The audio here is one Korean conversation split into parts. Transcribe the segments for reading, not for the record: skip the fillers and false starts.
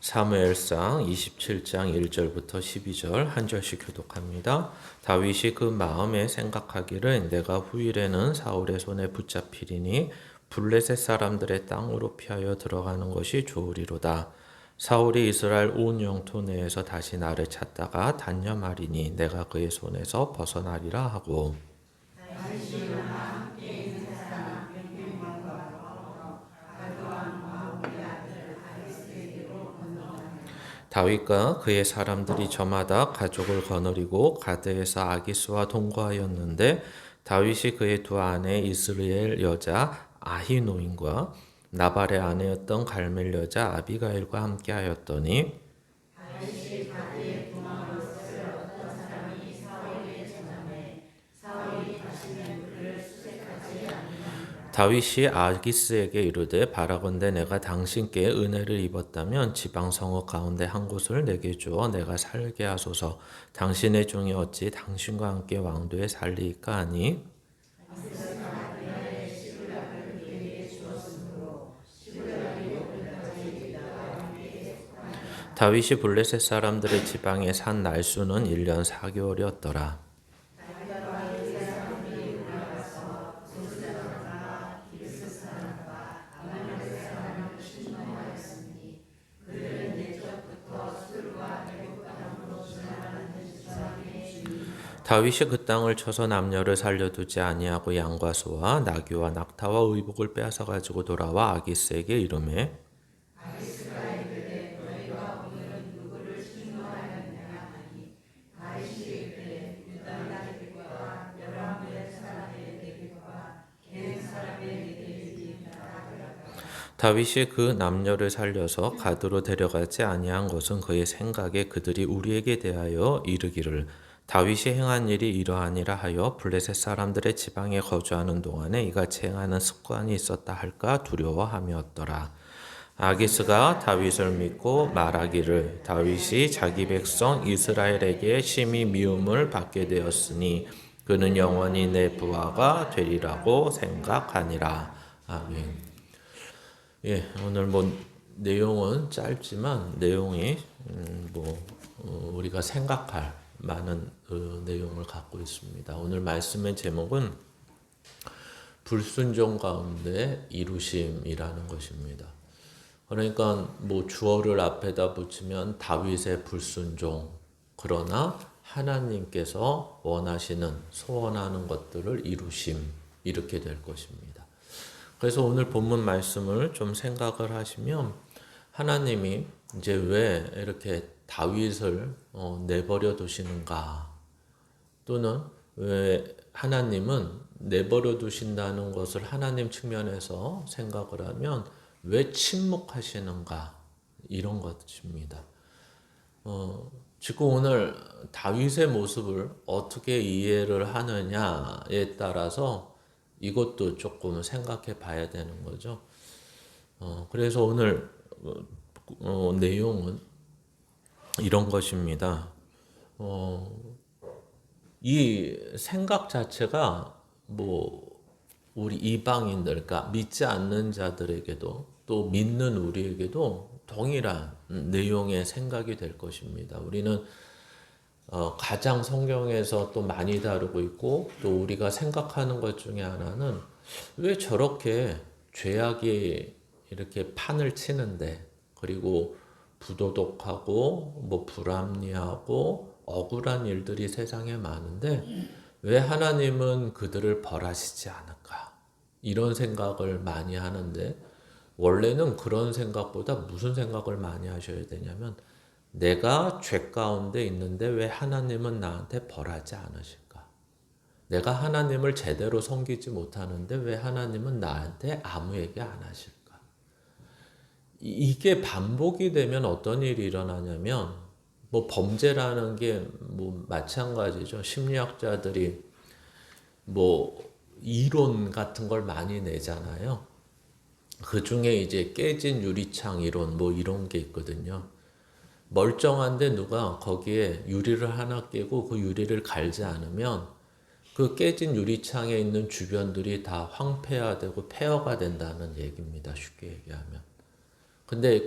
사무엘상 27장 1절부터 12절 한 절씩 교독합니다. 다윗이 그 마음에 생각하기를 내가 후일에는 사울의 손에 붙잡히리니 블레셋 사람들의 땅으로 피하여 들어가는 것이 좋으리로다. 사울이 이스라엘 온 영토 내에서 다시 나를 찾다가 단념하리니 내가 그의 손에서 벗어나리라 하고 다윗과 그의 사람들이 저마다 가족을 거느리고 가드에서 아기스와 동거하였는데 다윗이 그의 두 아내 이스라엘 여자 아히노임과 나발의 아내였던 갈멜 여자 아비가일과 함께하였더니 다윗이 아기스에게 이르되 바라건대 내가 당신께 은혜를 입었다면 지방 성읍 가운데 한 곳을 내게 주어 내가 살게 하소서. 당신의 종이 어찌 당신과 함께 왕도에 살리이까 하니 다윗이 블레셋 사람들의 지방에 산 날수는 1년 4개월이었더라. 다윗이 그 땅을 쳐서 남녀를 살려두지 아니하고 양과 소와 나귀와 낙타와 의복을 빼앗아 가지고 돌아와 아기스에게 이르매 다윗이 그 남녀를 살려서 가드로 데려가지 아니한 것은 그의 생각에 그들이 우리에게 대하여 이르기를 다윗이 행한 일이 이러하니라 하여 블레셋 사람들의 지방에 거주하는 동안에 이같이 행하는 습관이 있었다 할까 두려워함이었더라. 아기스가 다윗을 믿고 말하기를 다윗이 자기 백성 이스라엘에게 심히 미움을 받게 되었으니 그는 영원히 내 부하가 되리라고 생각하니라. 아멘. 오늘 내용은 짧지만 내용이 우리가 생각할 많은 내용을 갖고 있습니다. 오늘 말씀의 제목은 불순종 가운데 이루심이라는 것입니다. 그러니까 주어를 앞에다 붙이면 다윗의 불순종, 그러나 하나님께서 원하시는 소원하는 것들을 이루심 이렇게 될 것입니다. 그래서 오늘 본문 말씀을 좀 생각을 하시면 하나님이 이제 왜 이렇게 다윗을 내버려 두시는가, 또는 왜 하나님은 내버려 두신다는 것을 하나님 측면에서 생각을 하면 왜 침묵하시는가, 이런 것입니다. 지금 오늘 다윗의 모습을 어떻게 이해를 하느냐에 따라서 이것도 조금 생각해 봐야 되는 거죠. 그래서 오늘 내용은 이런 것입니다. 이 생각 자체가 우리 이방인들, 그러니까 믿지 않는 자들에게도 또 믿는 우리에게도 동일한 내용의 생각이 될 것입니다. 우리는 가장 성경에서 또 많이 다루고 있고 또 우리가 생각하는 것 중에 하나는 왜 저렇게 죄악이 이렇게 판을 치는데, 그리고 부도덕하고 불합리하고 억울한 일들이 세상에 많은데 왜 하나님은 그들을 벌하시지 않을까, 이런 생각을 많이 하는데, 원래는 그런 생각보다 무슨 생각을 많이 하셔야 되냐면 내가 죄 가운데 있는데 왜 하나님은 나한테 벌하지 않으실까? 내가 하나님을 제대로 섬기지 못하는데 왜 하나님은 나한테 아무 얘기 안 하실까? 이게 반복이 되면 어떤 일이 일어나냐면 범죄라는 게 마찬가지죠. 심리학자들이 이론 같은 걸 많이 내잖아요. 그 중에 이제 깨진 유리창 이론 이런 게 있거든요. 멀쩡한데 누가 거기에 유리를 하나 깨고 그 유리를 갈지 않으면 그 깨진 유리창에 있는 주변들이 다 황폐화되고 폐허가 된다는 얘기입니다. 쉽게 얘기하면. 근데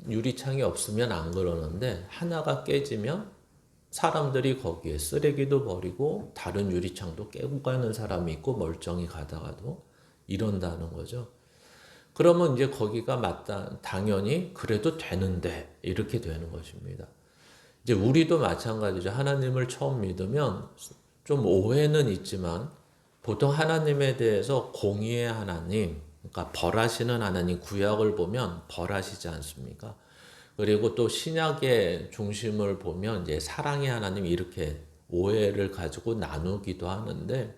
유리창이 없으면 안 그러는데 하나가 깨지면 사람들이 거기에 쓰레기도 버리고 다른 유리창도 깨고 가는 사람이 있고 멀쩡히 가다가도 이런다는 거죠. 그러면 이제 거기가 맞다, 당연히 그래도 되는데 이렇게 되는 것입니다. 이제 우리도 마찬가지죠. 하나님을 처음 믿으면 좀 오해는 있지만 보통 하나님에 대해서 공의의 하나님, 그러니까 벌하시는 하나님, 구약을 보면 벌하시지 않습니까? 그리고 또 신약의 중심을 보면 이제 사랑의 하나님 이렇게 오해를 가지고 나누기도 하는데,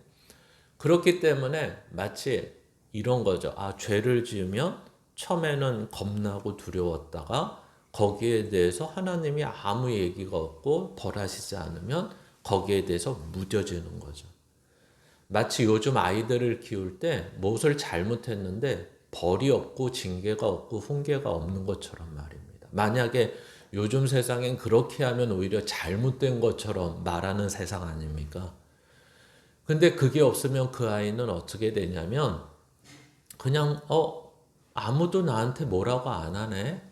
그렇기 때문에 마치 이런 거죠. 아, 죄를 지으면 처음에는 겁나고 두려웠다가 거기에 대해서 하나님이 아무 얘기가 없고 벌하시지 않으면 거기에 대해서 무뎌지는 거죠. 마치 요즘 아이들을 키울 때 무엇을 잘못했는데 벌이 없고 징계가 없고 훈계가 없는 것처럼 말입니다. 만약에 요즘 세상엔 그렇게 하면 오히려 잘못된 것처럼 말하는 세상 아닙니까? 근데 그게 없으면 그 아이는 어떻게 되냐면 그냥 아무도 나한테 뭐라고 안 하네.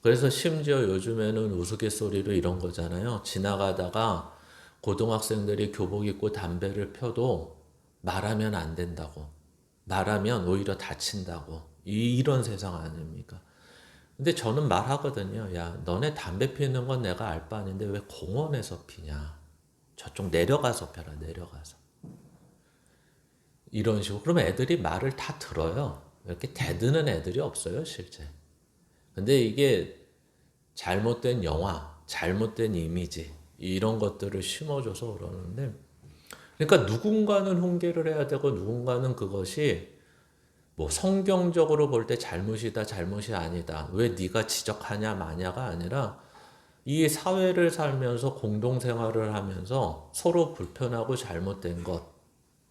그래서 심지어 요즘에는 우스갯소리로 이런 거잖아요. 지나가다가 고등학생들이 교복 입고 담배를 펴도 말하면 안 된다고. 말하면 오히려 다친다고. 이런 세상 아닙니까? 근데 저는 말하거든요. 야, 너네 담배 피는 건 내가 알 바 아닌데 왜 공원에서 피냐? 저쪽 내려가서 펴라, 내려가서. 이런 식으로. 그러면 애들이 말을 다 들어요. 이렇게 대드는 애들이 없어요, 실제. 근데 이게 잘못된 영화, 잘못된 이미지, 이런 것들을 심어줘서 그러는데, 그러니까 누군가는 훈계를 해야 되고 누군가는 그것이 뭐 성경적으로 볼 때 잘못이다, 잘못이 아니다. 왜 네가 지적하냐, 마냐가 아니라 이 사회를 살면서 공동생활을 하면서 서로 불편하고 잘못된 것,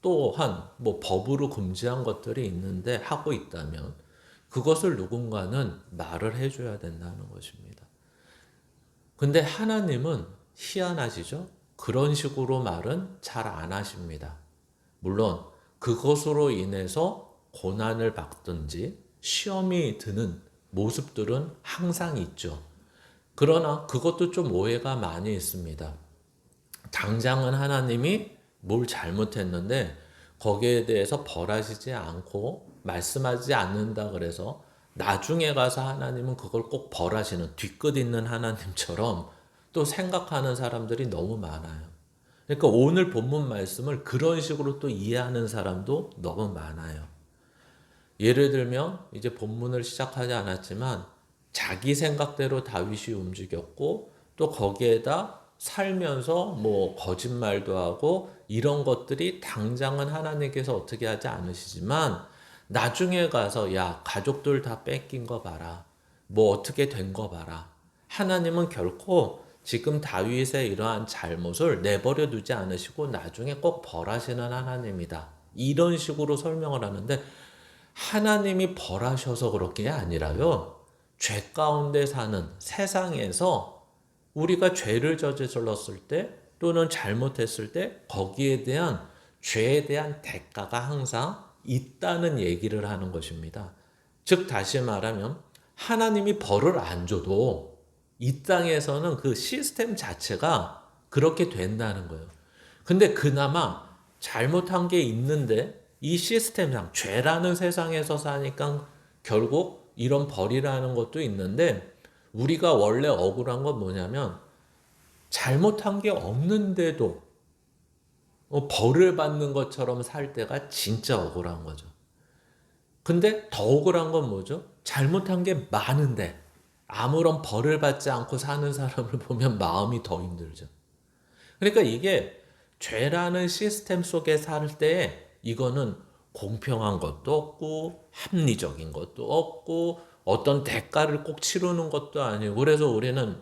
또한 뭐 법으로 금지한 것들이 있는데 하고 있다면 그것을 누군가는 말을 해줘야 된다는 것입니다. 근데 하나님은 희한하시죠? 그런 식으로 말은 잘 안 하십니다. 물론 그것으로 인해서 고난을 받든지 시험이 드는 모습들은 항상 있죠. 그러나 그것도 좀 오해가 많이 있습니다. 당장은 하나님이 뭘 잘못했는데 거기에 대해서 벌하시지 않고 말씀하지 않는다 그래서 나중에 가서 하나님은 그걸 꼭 벌하시는 뒤끝 있는 하나님처럼 또 생각하는 사람들이 너무 많아요. 그러니까 오늘 본문 말씀을 그런 식으로 또 이해하는 사람도 너무 많아요. 예를 들면 이제 본문을 시작하지 않았지만 자기 생각대로 다윗이 움직였고 또 거기에다 살면서 뭐 거짓말도 하고 이런 것들이 당장은 하나님께서 어떻게 하지 않으시지만 나중에 가서 야, 가족들 다 뺏긴 거 봐라. 뭐 어떻게 된 거 봐라. 하나님은 결코 지금 다윗의 이러한 잘못을 내버려 두지 않으시고 나중에 꼭 벌하시는 하나님이다. 이런 식으로 설명을 하는데 하나님이 벌하셔서 그런 게 아니라요. 죄 가운데 사는 세상에서 우리가 죄를 저질렀을 때 또는 잘못했을 때 거기에 대한 죄에 대한 대가가 항상 있다는 얘기를 하는 것입니다. 즉 다시 말하면 하나님이 벌을 안 줘도 이 땅에서는 그 시스템 자체가 그렇게 된다는 거예요. 근데 그나마 잘못한 게 있는데 이 시스템상 죄라는 세상에서 사니까 결국 이런 벌이라는 것도 있는데 우리가 원래 억울한 건 뭐냐면 잘못한 게 없는데도 벌을 받는 것처럼 살 때가 진짜 억울한 거죠. 근데 더 억울한 건 뭐죠? 잘못한 게 많은데 아무런 벌을 받지 않고 사는 사람을 보면 마음이 더 힘들죠. 그러니까 이게 죄라는 시스템 속에 살 때 이거는 공평한 것도 없고 합리적인 것도 없고 어떤 대가를 꼭 치르는 것도 아니고 그래서 우리는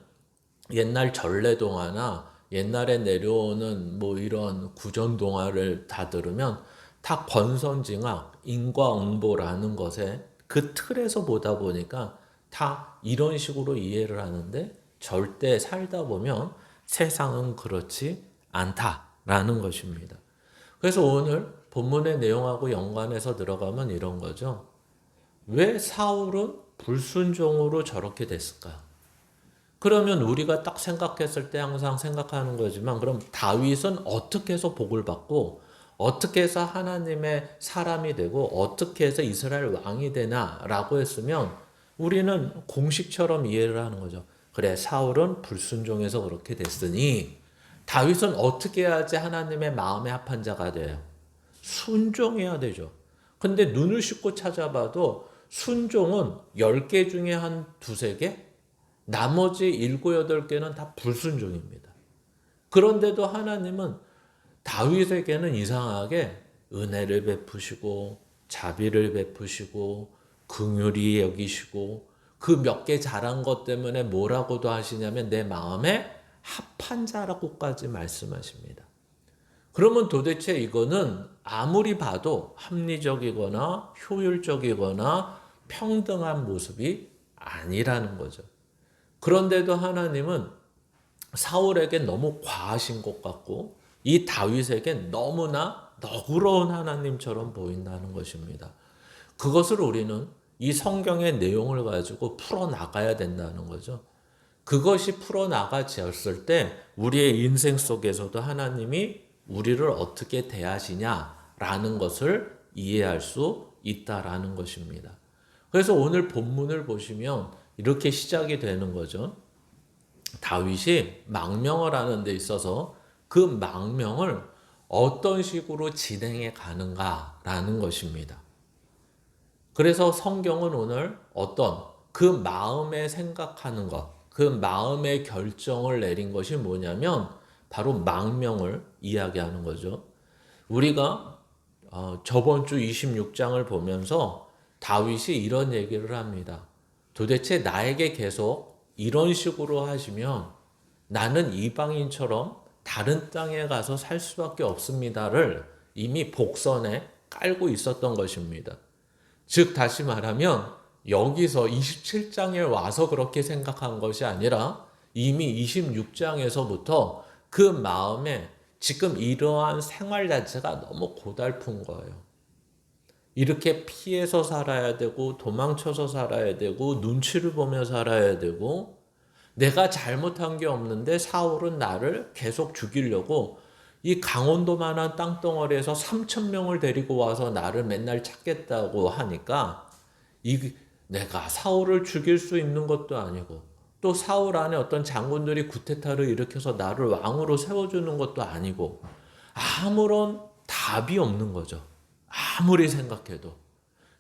옛날 전래동화나 옛날에 내려오는 뭐 이런 구전동화를 다 들으면 다 권선징악, 인과응보라는 것에 그 틀에서 보다 보니까 다 이런 식으로 이해를 하는데 절대 살다 보면 세상은 그렇지 않다라는 것입니다. 그래서 오늘 본문의 내용하고 연관해서 들어가면 이런 거죠. 왜 사울은 불순종으로 저렇게 됐을까? 그러면 우리가 딱 생각했을 때 항상 생각하는 거지만 그럼 다윗은 어떻게 해서 복을 받고 어떻게 해서 하나님의 사람이 되고 어떻게 해서 이스라엘 왕이 되나라고 했으면 우리는 공식처럼 이해를 하는 거죠. 그래, 사울은 불순종해서 그렇게 됐으니 다윗은 어떻게 해야지 하나님의 마음에 합한 자가 돼요? 순종해야 되죠. 근데 눈을 씻고 찾아봐도 순종은 10개 중에 한 두세 개? 나머지 7, 8개는 다 불순종입니다. 그런데도 하나님은 다윗에게는 이상하게 은혜를 베푸시고 자비를 베푸시고 긍휼히 여기시고 그 몇 개 잘한 것 때문에 뭐라고도 하시냐면 내 마음에 합한 자라고까지 말씀하십니다. 그러면 도대체 이거는 아무리 봐도 합리적이거나 효율적이거나 평등한 모습이 아니라는 거죠. 그런데도 하나님은 사울에게 너무 과하신 것 같고 이 다윗에게 너무나 너그러운 하나님처럼 보인다는 것입니다. 그것을 우리는 이 성경의 내용을 가지고 풀어나가야 된다는 거죠. 그것이 풀어나가졌을 때 우리의 인생 속에서도 하나님이 우리를 어떻게 대하시냐라는 것을 이해할 수 있다라는 것입니다. 그래서 오늘 본문을 보시면 이렇게 시작이 되는 거죠. 다윗이 망명을 하는 데 있어서 그 망명을 어떤 식으로 진행해 가는가라는 것입니다. 그래서 성경은 오늘 어떤 그 마음에 생각하는 것, 그 마음의 결정을 내린 것이 뭐냐면 바로 망명을 이야기하는 거죠. 우리가 저번 주 26장을 보면서 다윗이 이런 얘기를 합니다. 도대체 나에게 계속 이런 식으로 하시면 나는 이방인처럼 다른 땅에 가서 살 수밖에 없습니다를 이미 복선에 깔고 있었던 것입니다. 즉 다시 말하면 여기서 27장에 와서 그렇게 생각한 것이 아니라 이미 26장에서부터 그 마음에 지금 이러한 생활 자체가 너무 고달픈 거예요. 이렇게 피해서 살아야 되고 도망쳐서 살아야 되고 눈치를 보며 살아야 되고 내가 잘못한 게 없는데 사울은 나를 계속 죽이려고 이 강원도만한 땅덩어리에서 3천 명을 데리고 와서 나를 맨날 찾겠다고 하니까 내가 사울을 죽일 수 있는 것도 아니고 또 사울 안에 어떤 장군들이 구테타를 일으켜서 나를 왕으로 세워주는 것도 아니고 아무런 답이 없는 거죠. 아무리 생각해도.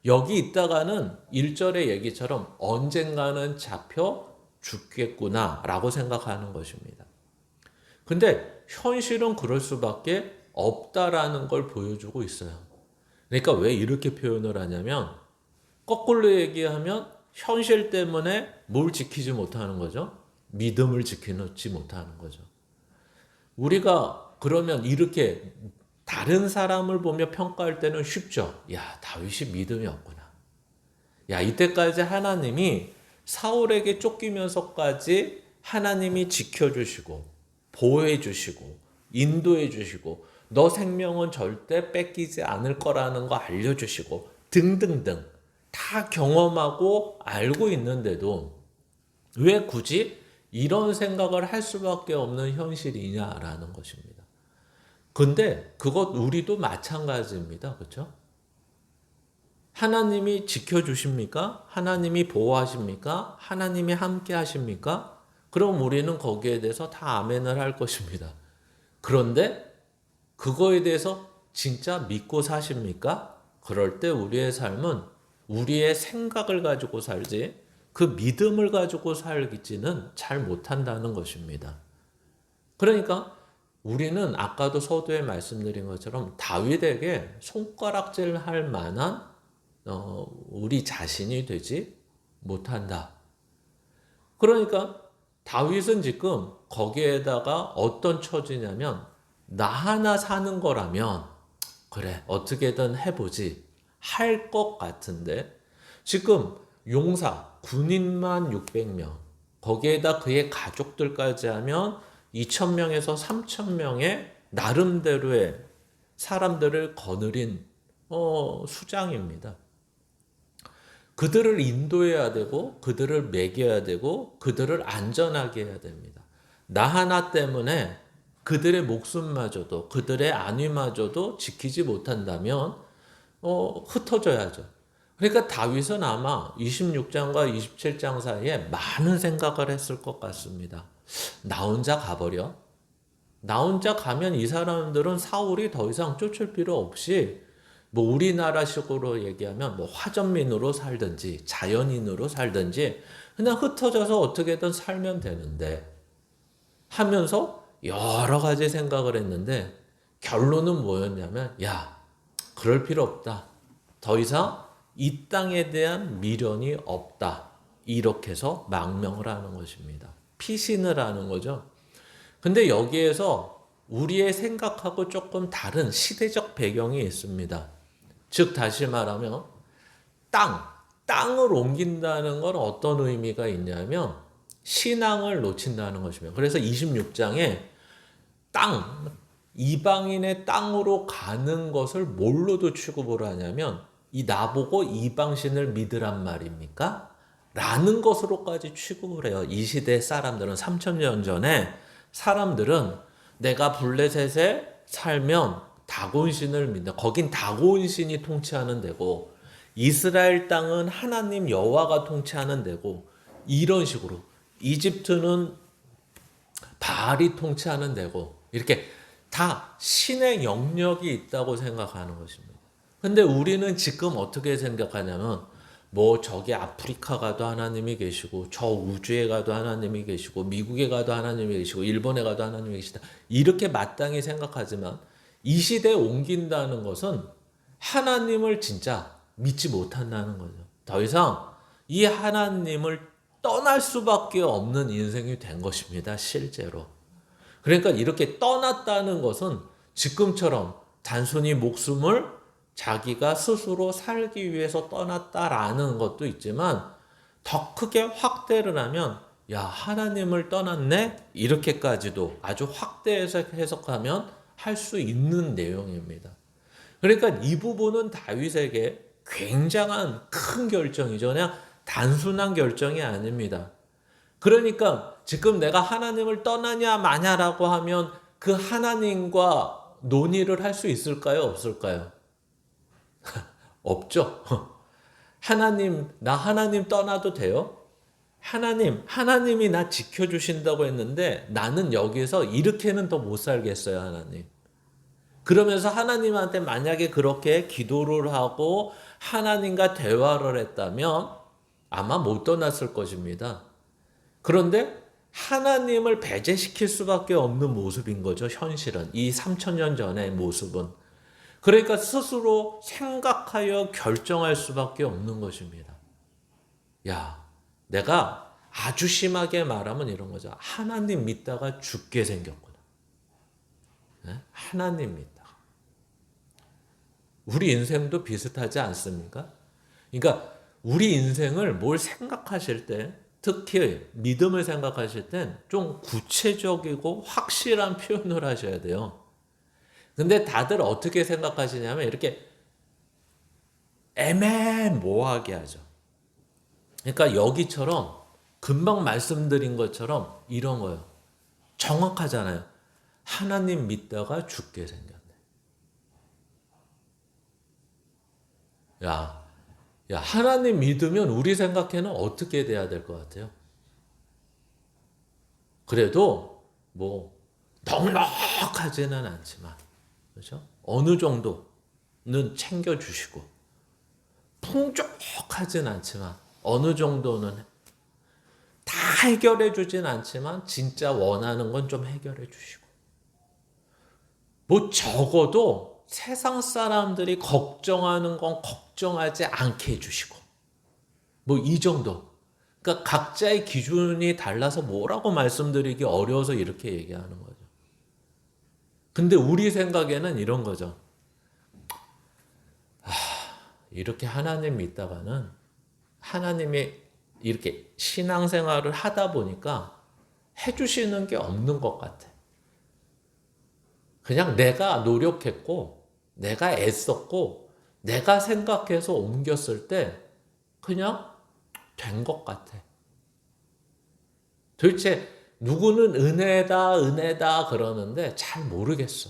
여기 있다가는 1절의 얘기처럼 언젠가는 잡혀 죽겠구나 라고 생각하는 것입니다. 근데 현실은 그럴 수밖에 없다라는 걸 보여주고 있어요. 그러니까 왜 이렇게 표현을 하냐면 거꾸로 얘기하면 현실 때문에 뭘 지키지 못하는 거죠? 믿음을 지키지 못하는 거죠. 우리가 그러면 이렇게 다른 사람을 보며 평가할 때는 쉽죠. 야, 다윗이 믿음이 없구나. 야, 이때까지 하나님이 사울에게 쫓기면서까지 하나님이 지켜주시고 보호해 주시고 인도해 주시고 너 생명은 절대 뺏기지 않을 거라는 거 알려주시고 등등등 다 경험하고 알고 있는데도 왜 굳이 이런 생각을 할 수밖에 없는 현실이냐라는 것입니다. 근데 그것 우리도 마찬가지입니다. 그렇죠? 하나님이 지켜주십니까? 하나님이 보호하십니까? 하나님이 함께 하십니까? 그럼 우리는 거기에 대해서 다 아멘을 할 것입니다. 그런데 그거에 대해서 진짜 믿고 사십니까? 그럴 때 우리의 삶은 우리의 생각을 가지고 살지 그 믿음을 가지고 살지는 잘 못한다는 것입니다. 그러니까 우리는 아까도 서두에 말씀드린 것처럼 다윗에게 손가락질 할 만한 우리 자신이 되지 못한다. 그러니까 다윗은 지금 거기에다가 어떤 처지냐면 나 하나 사는 거라면 그래 어떻게든 해보지 할 것 같은데 지금 용사 군인만 600명 거기에다 그의 가족들까지 하면 2,000명에서 3,000명의 나름대로의 사람들을 거느린 수장입니다. 그들을 인도해야 되고 그들을 먹여야 되고 그들을 안전하게 해야 됩니다. 나 하나 때문에 그들의 목숨마저도 그들의 안위마저도 지키지 못한다면 흩어져야죠. 그러니까 다윗은 아마 26장과 27장 사이에 많은 생각을 했을 것 같습니다. 나 혼자 가버려? 나 혼자 가면 이 사람들은 사울이 더 이상 쫓을 필요 없이 뭐 우리나라식으로 얘기하면 뭐 화전민으로 살든지 자연인으로 살든지 그냥 흩어져서 어떻게든 살면 되는데 하면서 여러 가지 생각을 했는데 결론은 뭐였냐면 야, 그럴 필요 없다. 더 이상 이 땅에 대한 미련이 없다. 이렇게 해서 망명을 하는 것입니다. 피신을 하는 거죠. 근데 여기에서 우리의 생각하고 조금 다른 시대적 배경이 있습니다. 즉 다시 말하면 땅을 옮긴다는 건 어떤 의미가 있냐면 신앙을 놓친다는 것입니다. 그래서 26장에 이방인의 땅으로 가는 것을 뭘로도 취급을 하냐면 이 나보고 이방신을 믿으란 말입니까? 라는 것으로까지 취급을 해요. 이 시대 사람들은 3000년 전에 사람들은 내가 블레셋에 살면 다곤신을 믿는다. 거긴 다곤신이 통치하는 데고 이스라엘 땅은 하나님 여호와가 통치하는 데고 이런 식으로 이집트는 바알이 통치하는 데고 이렇게 다 신의 영역이 있다고 생각하는 것입니다. 근데 우리는 지금 어떻게 생각하냐면 뭐 저기 아프리카 가도 하나님이 계시고 저 우주에 가도 하나님이 계시고 미국에 가도 하나님이 계시고 일본에 가도 하나님이 계시다. 이렇게 마땅히 생각하지만 이 시대에 옮긴다는 것은 하나님을 진짜 믿지 못한다는 거죠. 더 이상 이 하나님을 떠날 수밖에 없는 인생이 된 것입니다. 실제로. 그러니까 이렇게 떠났다는 것은 지금처럼 단순히 목숨을 자기가 스스로 살기 위해서 떠났다라는 것도 있지만 더 크게 확대를 하면 야, 하나님을 떠났네? 이렇게까지도 아주 확대해서 해석하면 할 수 있는 내용입니다. 그러니까 이 부분은 다윗에게 굉장한 큰 결정이죠. 그냥 단순한 결정이 아닙니다. 그러니까 지금 내가 하나님을 떠나냐 마냐라고 하면 그 하나님과 논의를 할 수 있을까요? 없을까요? 없죠. 나 하나님 떠나도 돼요? 하나님이 나 지켜주신다고 했는데 나는 여기서 이렇게는 더 못 살겠어요, 하나님. 그러면서 하나님한테 만약에 그렇게 기도를 하고 하나님과 대화를 했다면 아마 못 떠났을 것입니다. 그런데 하나님을 배제시킬 수밖에 없는 모습인 거죠, 현실은. 이 3000년 전의 모습은. 그러니까 스스로 생각하여 결정할 수밖에 없는 것입니다. 야, 내가 아주 심하게 말하면 이런 거죠. 하나님 믿다가 죽게 생겼구나. 네? 하나님 믿다가. 우리 인생도 비슷하지 않습니까? 그러니까 우리 인생을 뭘 생각하실 때 특히 믿음을 생각하실 땐 좀 구체적이고 확실한 표현을 하셔야 돼요. 근데 다들 어떻게 생각하시냐면 이렇게 애매모호하게 하죠. 그러니까 여기처럼 금방 말씀드린 것처럼 이런 거예요. 정확하잖아요. 하나님 믿다가 죽게 생겼네. 야, 하나님 믿으면 우리 생각에는 어떻게 돼야 될 것 같아요? 그래도 뭐 넉넉하지는 않지만 그렇죠? 어느 정도는 챙겨주시고 풍족하진 않지만 어느 정도는 다 해결해 주진 않지만 진짜 원하는 건 좀 해결해 주시고 뭐 적어도 세상 사람들이 걱정하는 건 걱정하지 않게 해주시고 뭐 이 정도. 그러니까 각자의 기준이 달라서 뭐라고 말씀드리기 어려워서 이렇게 얘기하는 거죠. 근데 우리 생각에는 이런 거죠. 이렇게 하나님 믿다가는 하나님이 이렇게 신앙생활을 하다 보니까 해주시는 게 없는 것 같아. 그냥 내가 노력했고 내가 애썼고 내가 생각해서 옮겼을 때 그냥 된 것 같아. 도대체 누구는 은혜다 그러는데 잘 모르겠어.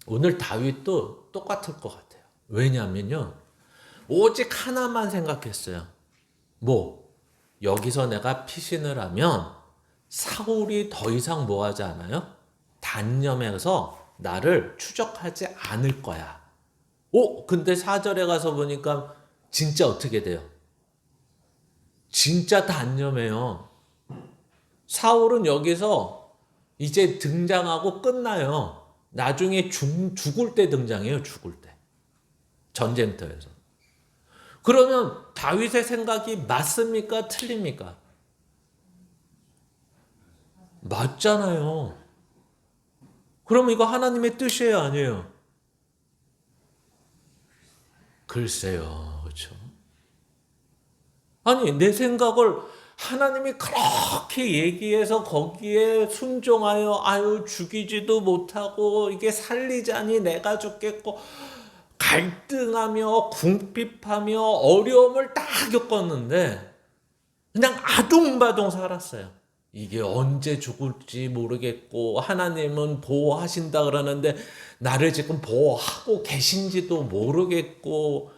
오늘 다윗도 똑같을 것 같아요. 왜냐면요, 오직 하나만 생각했어요. 뭐, 여기서 내가 피신을 하면 사울이 더 이상 뭐 하지 않아요? 단념해서 나를 추적하지 않을 거야. 근데 4절에 가서 보니까 진짜 어떻게 돼요? 진짜 단념해요. 사울은 여기서 이제 등장하고 끝나요. 나중에 죽을 때 등장해요. 죽을 때. 전쟁터에서. 그러면 다윗의 생각이 맞습니까? 틀립니까? 맞잖아요. 그럼 이거 하나님의 뜻이에요? 아니에요? 글쎄요. 그렇죠? 아니, 내 생각을 하나님이 그렇게 얘기해서 거기에 순종하여 아유 죽이지도 못하고 이게 살리자니 내가 죽겠고 갈등하며 궁핍하며 어려움을 다 겪었는데 그냥 아둥바둥 살았어요. 이게 언제 죽을지 모르겠고 하나님은 보호하신다 그러는데 나를 지금 보호하고 계신지도 모르겠고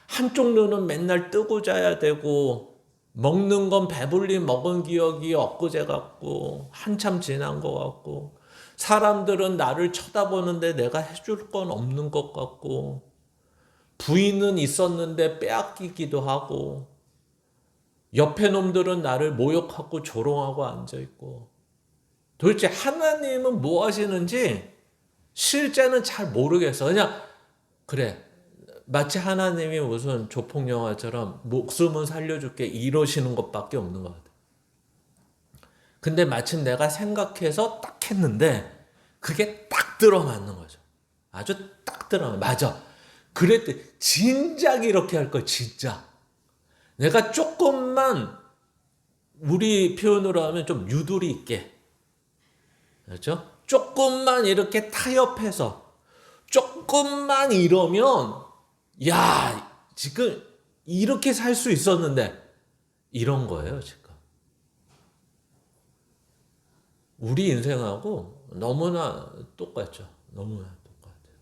한쪽 눈은 맨날 뜨고 자야 되고 먹는 건 배불리 먹은 기억이 엊그제 같고 한참 지난 것 같고 사람들은 나를 쳐다보는데 내가 해줄 건 없는 것 같고 부인은 있었는데 빼앗기기도 하고 옆에 놈들은 나를 모욕하고 조롱하고 앉아있고 도대체 하나님은 뭐 하시는지 실제는 잘 모르겠어. 그냥 그래 마치 하나님이 무슨 조폭 영화처럼 목숨은 살려줄게 이러시는 것밖에 없는 것 같아. 근데 마침 내가 생각해서 딱 했는데 그게 딱 들어맞는 거죠. 아주 딱 맞아. 그랬더니 진작 이렇게 할 걸 진짜. 내가 조금만 우리 표현으로 하면 좀 유도리 있게 그렇죠? 조금만 이렇게 타협해서 조금만 이러면 야 지금 이렇게 살 수 있었는데 이런 거예요 지금. 우리 인생하고 너무나 똑같죠. 너무나 똑같아요.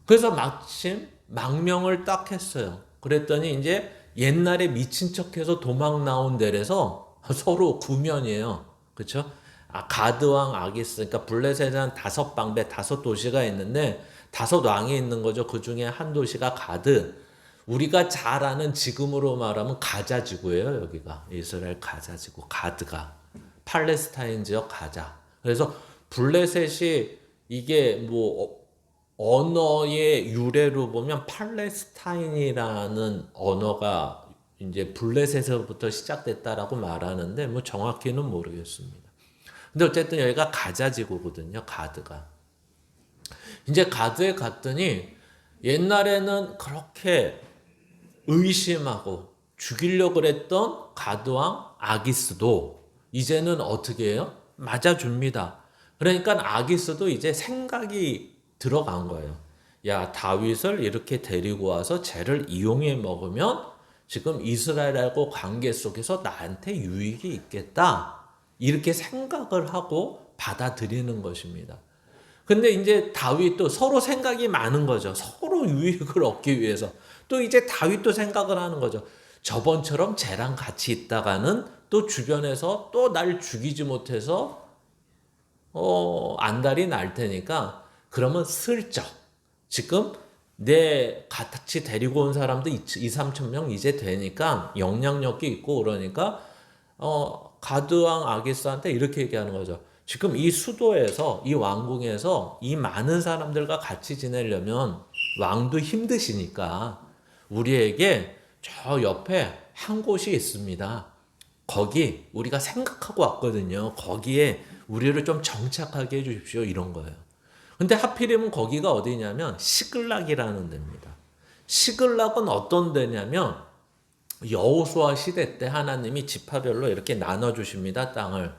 그래서 마침 망명을 딱 했어요. 그랬더니 이제 옛날에 미친 척해서 도망 나온 데에서 서로 구면이에요. 그렇죠? 가드왕 아기스, 그러니까 블레셋은 5방배 5도시가 있는데 5왕이 있는 거죠. 그 중에 한 도시가 가드. 우리가 잘 아는 지금으로 말하면 가자 지구예요. 여기가 이스라엘 가자 지구, 가드가 팔레스타인 지역 가자. 그래서 블레셋이 이게 뭐 언어의 유래로 보면 팔레스타인이라는 언어가 이제 블레셋에서부터 시작됐다라고 말하는데 뭐 정확히는 모르겠습니다. 근데 어쨌든 여기가 가자지구거든요. 가드가. 이제 가드에 갔더니 옛날에는 그렇게 의심하고 죽이려고 그랬던 가드왕 아기스도 이제는 어떻게 해요? 맞아줍니다. 그러니까 아기스도 이제 생각이 들어간 거예요. 야, 다윗을 이렇게 데리고 와서 쟤를 이용해 먹으면 지금 이스라엘하고 관계 속에서 나한테 유익이 있겠다. 이렇게 생각을 하고 받아들이는 것입니다. 근데 이제 다윗도 서로 생각이 많은 거죠. 서로 유익을 얻기 위해서. 또 이제 다윗도 생각을 하는 거죠. 저번처럼 쟤랑 같이 있다가는 또 주변에서 또 날 죽이지 못해서 안달이 날 테니까 그러면 슬쩍 지금 내 같이 데리고 온 사람도 2, 3천 명 이제 되니까 영향력이 있고 그러니까 가드왕 아기스한테 이렇게 얘기하는 거죠. 지금 이 수도에서 이 왕궁에서 이 많은 사람들과 같이 지내려면 왕도 힘드시니까 우리에게 저 옆에 한 곳이 있습니다. 거기 우리가 생각하고 왔거든요. 거기에 우리를 좀 정착하게 해주십시오. 이런 거예요. 근데 하필이면 거기가 어디냐면 시글락이라는 데입니다. 시글락은 어떤 데냐면 여호수아 시대 때 하나님이 지파별로 이렇게 나눠주십니다. 땅을.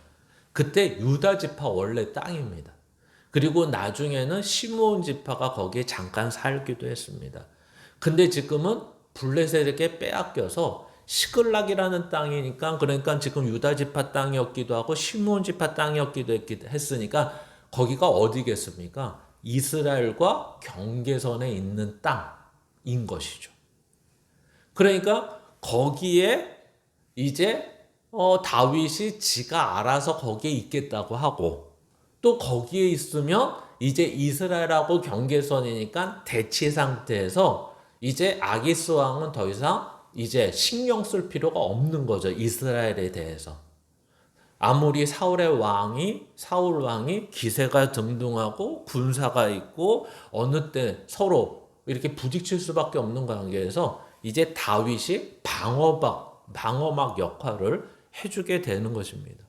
그때 유다 지파 원래 땅입니다. 그리고 나중에는 시므온 지파가 거기에 잠깐 살기도 했습니다. 근데 지금은 블레셋에게 빼앗겨서 시글락이라는 땅이니까, 그러니까 지금 유다 지파 땅이었기도 하고 시므온 지파 땅이었기도 했으니까 거기가 어디겠습니까? 이스라엘과 경계선에 있는 땅인 것이죠. 그러니까 거기에 이제 다윗이 지가 알아서 거기에 있겠다고 하고, 또 거기에 있으면 이제 이스라엘하고 경계선이니까 대치 상태에서 이제 아기스 왕은 더 이상 이제 신경 쓸 필요가 없는 거죠. 이스라엘에 대해서. 아무리 사울 왕이 기세가 등등하고 군사가 있고 어느 때 서로 이렇게 부딪힐 수밖에 없는 관계에서 이제 다윗이 방어막 역할을 해주게 되는 것입니다.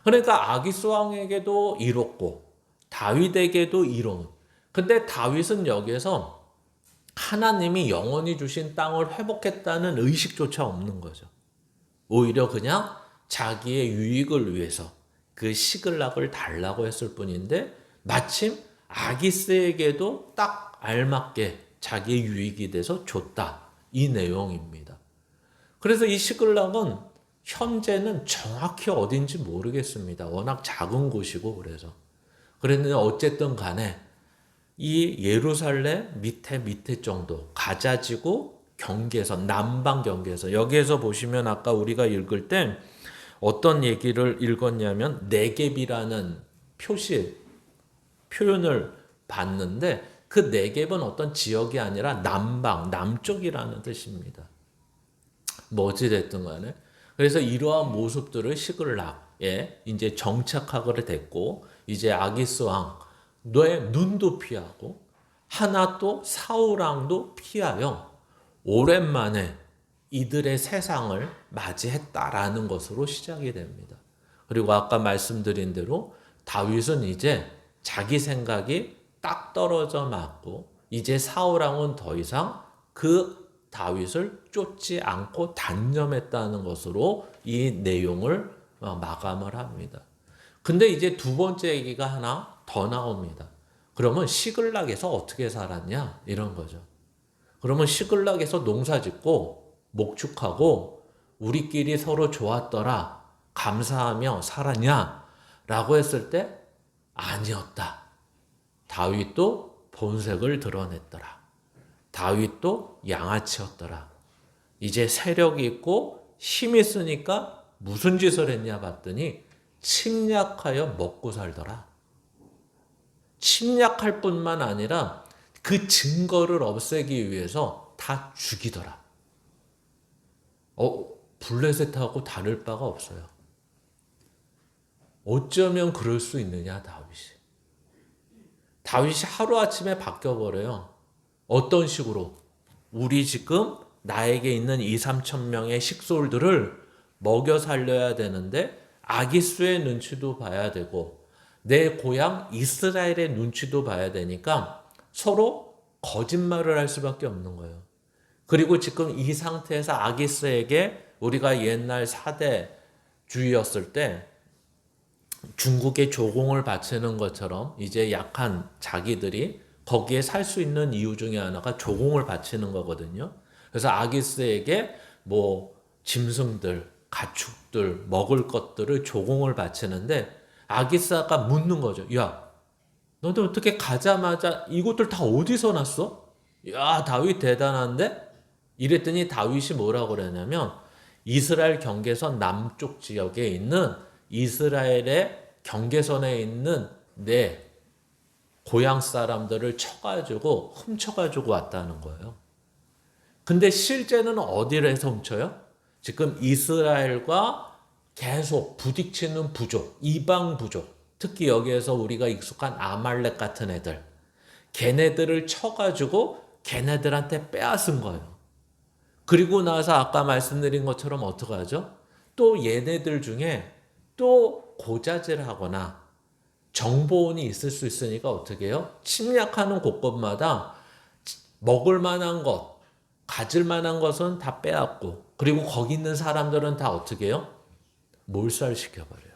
그러니까 아기스 왕에게도 이롭고 다윗에게도 이로운. 근데 다윗은 여기에서 하나님이 영원히 주신 땅을 회복했다는 의식조차 없는 거죠. 오히려 그냥 자기의 유익을 위해서 그 시글락을 달라고 했을 뿐인데, 마침 아기스에게도 딱 알맞게 자기의 유익이 돼서 줬다, 이 내용입니다. 그래서 이 시글락은 현재는 정확히 어딘지 모르겠습니다. 워낙 작은 곳이고 그래서. 그랬는데 어쨌든 간에 이 예루살렘 밑에 정도, 가자지구 경계선, 남방 경계선, 여기에서 보시면 아까 우리가 읽을 때 어떤 얘기를 읽었냐면 네겝이라는 표현을 봤는데, 그 네겝은 어떤 지역이 아니라 남쪽이라는 뜻입니다. 뭐 어찌됐든 간에. 그래서 이러한 모습들을 시글락에 이제 정착하게 됐고, 이제 아기스 왕의 눈도 피하고 하나 또 사울 왕도 피하여 오랜만에 이들의 세상을 맞이했다라는 것으로 시작이 됩니다. 그리고 아까 말씀드린 대로 다윗은 이제 자기 생각이 딱 떨어져 맞고, 이제 사울 왕은 더 이상 그 다윗을 쫓지 않고 단념했다는 것으로 이 내용을 마감을 합니다. 근데 이제 두 번째 얘기가 하나 더 나옵니다. 그러면 시글락에서 어떻게 살았냐? 이런 거죠. 그러면 시글락에서 농사 짓고 목축하고 우리끼리 서로 좋았더라, 감사하며 살았냐? 라고 했을 때 아니었다. 다윗도 본색을 드러냈더라. 다윗도 양아치였더라. 이제 세력이 있고 힘이 있으니까 무슨 짓을 했냐 봤더니 침략하여 먹고 살더라. 침략할 뿐만 아니라 그 증거를 없애기 위해서 다 죽이더라. 블레셋하고 다를 바가 없어요. 어쩌면 그럴 수 있느냐, 다윗이 하루아침에 바뀌어버려요. 어떤 식으로? 우리 지금 나에게 있는 2-3천 명의 식솔들을 먹여 살려야 되는데 아기스의 눈치도 봐야 되고 내 고향 이스라엘의 눈치도 봐야 되니까 서로 거짓말을 할 수밖에 없는 거예요. 그리고 지금 이 상태에서 아기스에게 우리가 옛날 사대주의였을 때 중국에 조공을 바치는 것처럼 이제 약한 자기들이 거기에 살 수 있는 이유 중에 하나가 조공을 바치는 거거든요. 그래서 아기스에게 뭐 짐승들, 가축들, 먹을 것들을 조공을 바치는데 아기스가 묻는 거죠. 야, 너도 어떻게 가자마자 이것들 다 어디서 났어? 야, 다윗 대단한데? 이랬더니 다윗이 뭐라고 그러냐면 이스라엘 경계선 남쪽 지역에 있는 이스라엘의 경계선에 있는 내 고향 사람들을 쳐가지고 훔쳐가지고 왔다는 거예요. 근데 실제는 어디를 해서 훔쳐요? 지금 이스라엘과 계속 부딪히는 부족, 이방 부족, 특히 여기에서 우리가 익숙한 아말렉 같은 애들, 걔네들을 쳐가지고 걔네들한테 빼앗은 거예요. 그리고 나서 아까 말씀드린 것처럼 어떻게 하죠? 또 얘네들 중에 또 고자질하거나 정보원이 있을 수 있으니까 어떻게 해요? 침략하는 곳곳마다 먹을 만한 것, 가질 만한 것은 다 빼앗고, 그리고 거기 있는 사람들은 다 어떻게 해요? 몰살시켜버려요.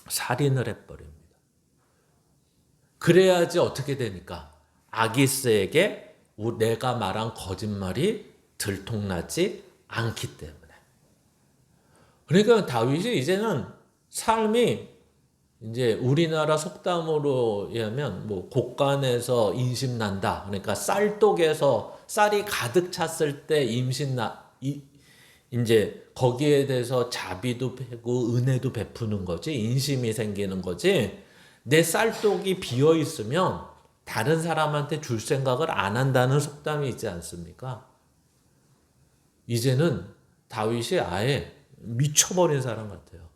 살인을 해버립니다. 그래야지 어떻게 되니까? 아기스에게 내가 말한 거짓말이 들통나지 않기 때문에. 그러니까 다윗이 이제는 삶이 이제 우리나라 속담으로 하면 뭐 곡간에서 임신 난다. 그러니까 쌀독에서 쌀이 가득 찼을 때 이제 거기에 대해서 자비도 베고 은혜도 베푸는 거지. 인심이 생기는 거지. 내 쌀독이 비어 있으면 다른 사람한테 줄 생각을 안 한다는 속담이 있지 않습니까? 이제는 다윗이 아예 미쳐버린 사람 같아요.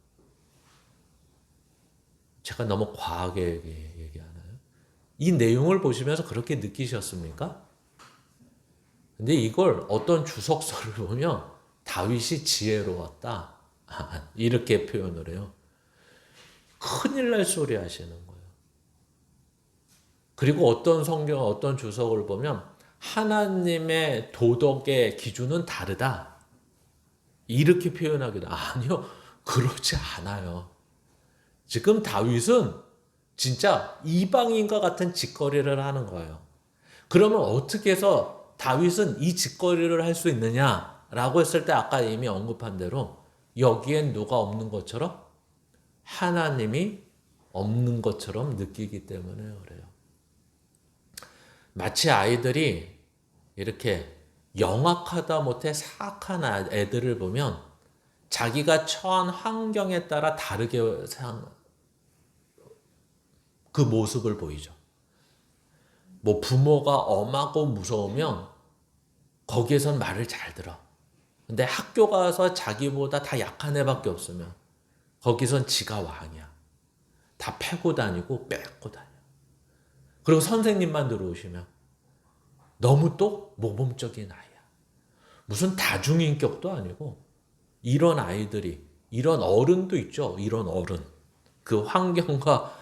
제가 너무 과하게 얘기하나요? 이 내용을 보시면서 그렇게 느끼셨습니까? 근데 이걸 어떤 주석서를 보면 다윗이 지혜로웠다. 이렇게 표현을 해요. 큰일 날 소리 하시는 거예요. 그리고 어떤 성경, 어떤 주석을 보면 하나님의 도덕의 기준은 다르다. 이렇게 표현하기도 아니요. 그렇지 않아요. 지금 다윗은 진짜 이방인과 같은 짓거리를 하는 거예요. 그러면 어떻게 해서 다윗은 이 짓거리를 할 수 있느냐라고 했을 때 아까 이미 언급한 대로 여기엔 누가 없는 것처럼 하나님이 없는 것처럼 느끼기 때문에 그래요. 마치 아이들이 이렇게 영악하다 못해 사악한 애들을 보면 자기가 처한 환경에 따라 다르게 그 모습을 보이죠. 뭐 부모가 엄하고 무서우면 거기에선 말을 잘 들어. 근데 학교 가서 자기보다 다 약한 애밖에 없으면 거기선 지가 왕이야. 다 패고 다니고 뺏고 다녀. 그리고 선생님만 들어오시면 너무 또 모범적인 아이야. 무슨 다중인격도 아니고 이런 아이들이, 이런 어른도 있죠. 이런 어른. 그 환경과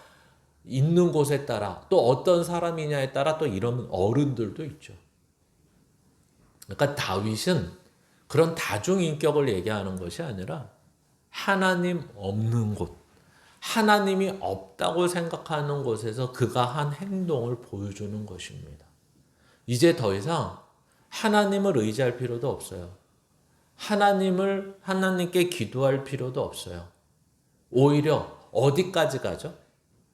있는 곳에 따라 또 어떤 사람이냐에 따라 또 이런 어른들도 있죠. 그러니까 다윗은 그런 다중인격을 얘기하는 것이 아니라 하나님 없는 곳, 하나님이 없다고 생각하는 곳에서 그가 한 행동을 보여주는 것입니다. 이제 더 이상 하나님을 의지할 필요도 없어요. 하나님께 기도할 필요도 없어요. 오히려 어디까지 가죠?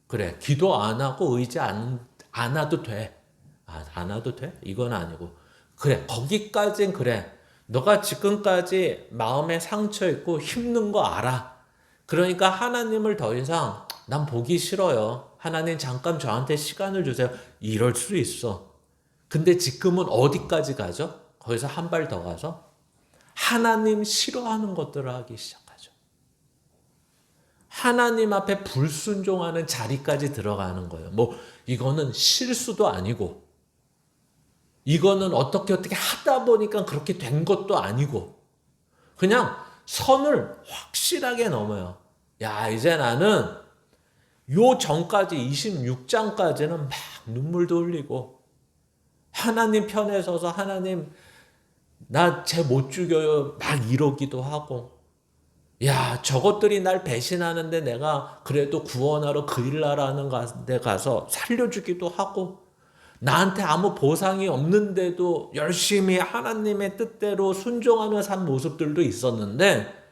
그래, 기도 안 하고 의지 안 와도 돼. 안 와도 돼? 이건 아니고. 그래, 거기까진 그래. 너가 지금까지 마음에 상처 있고 힘든 거 알아. 그러니까 하나님을 더 이상 난 보기 싫어요. 하나님 잠깐 저한테 시간을 주세요. 이럴 수 있어. 근데 지금은 어디까지 가죠? 거기서 한 발 더 가서 하나님 싫어하는 것들을 하기 시작하죠. 하나님 앞에 불순종하는 자리까지 들어가는 거예요. 뭐 이거는 실수도 아니고 이거는 어떻게 하다 보니까 그렇게 된 것도 아니고 그냥 선을 확실하게 넘어요. 야, 이제 나는 요 전까지 26장까지는 막 눈물도 흘리고 하나님 편에 서서 하나님 나 쟤 못 죽여요 막 이러기도 하고 야, 저것들이 날 배신하는데 내가 그래도 구원하러 그 일나라는 데 가서 살려주기도 하고 나한테 아무 보상이 없는데도 열심히 하나님의 뜻대로 순종하며 산 모습들도 있었는데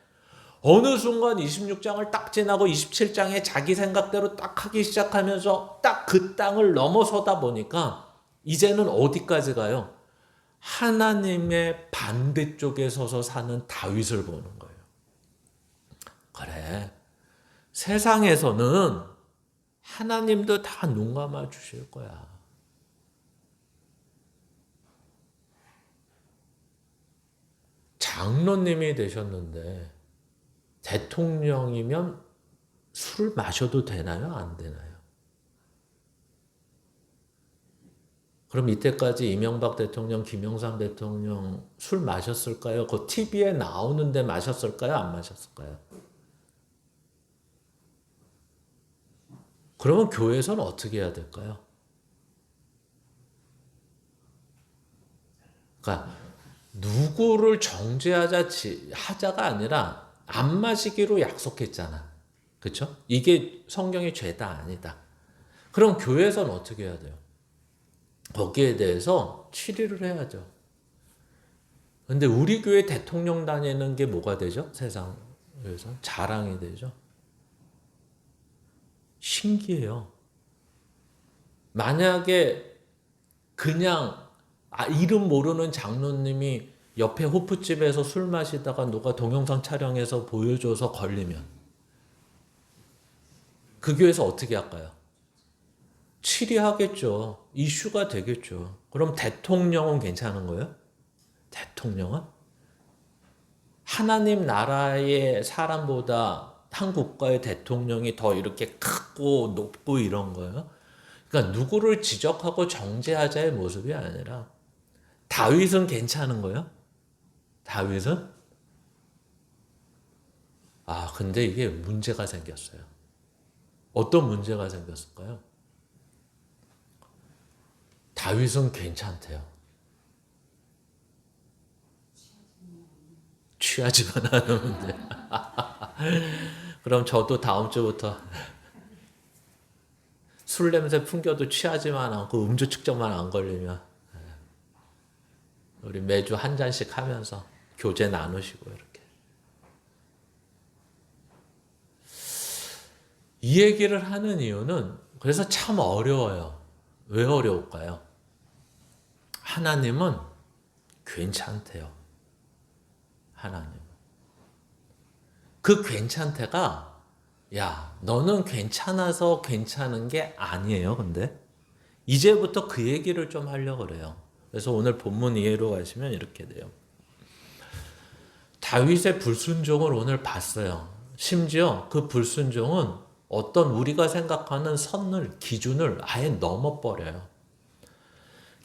어느 순간 26장을 딱 지나고 27장에 자기 생각대로 딱 하기 시작하면서 딱 그 땅을 넘어서다 보니까 이제는 어디까지 가요? 하나님의 반대쪽에 서서 사는 다윗을 보는 거예요. 그래, 세상에서는 하나님도 다 눈 감아 주실 거야. 장로님이 되셨는데 대통령이면 술 마셔도 되나요? 안 되나요? 그럼 이때까지 이명박 대통령, 김영삼 대통령 술 마셨을까요? 그 TV에 나오는데 마셨을까요? 안 마셨을까요? 그러면 교회에서는 어떻게 해야 될까요? 그러니까 누구를 하자가 아니라 안 마시기로 약속했잖아. 그렇죠? 이게 성경의 죄다 아니다. 그럼 교회에서는 어떻게 해야 돼요? 거기에 대해서 치리를 해야죠. 근데 우리 교회 대통령 다니는 게 뭐가 되죠? 세상에서 자랑이 되죠. 신기해요. 만약에 그냥 이름 모르는 장로님이 옆에 호프집에서 술 마시다가 누가 동영상 촬영해서 보여줘서 걸리면 그 교회에서 어떻게 할까요? 치리하겠죠. 이슈가 되겠죠. 그럼 대통령은 괜찮은 거예요? 대통령은? 하나님 나라의 사람보다 한국 국가의 대통령이 더 이렇게 크고 높고 이런 거예요? 그러니까 누구를 지적하고 정죄하자의 모습이 아니라 다윗은 괜찮은 거예요? 다윗은? 근데 이게 문제가 생겼어요. 어떤 문제가 생겼을까요? 다윗은 괜찮대요. 취하지만 않으면 돼. 그럼 저도 다음 주부터 술 냄새 풍겨도 취하지만 않고 음주 측정만 안 걸리면 우리 매주 한 잔씩 하면서 교제 나누시고 이렇게. 이 얘기를 하는 이유는 그래서 참 어려워요. 왜 어려울까요? 하나님은 괜찮대요. 하나님. 그 괜찮대가 야, 너는 괜찮아서 괜찮은 게 아니에요. 근데 이제부터 그 얘기를 좀 하려고 그래요. 그래서 오늘 본문 이해로 가시면 이렇게 돼요. 다윗의 불순종을 오늘 봤어요. 심지어 그 불순종은 어떤 우리가 생각하는 선을, 기준을 아예 넘어버려요.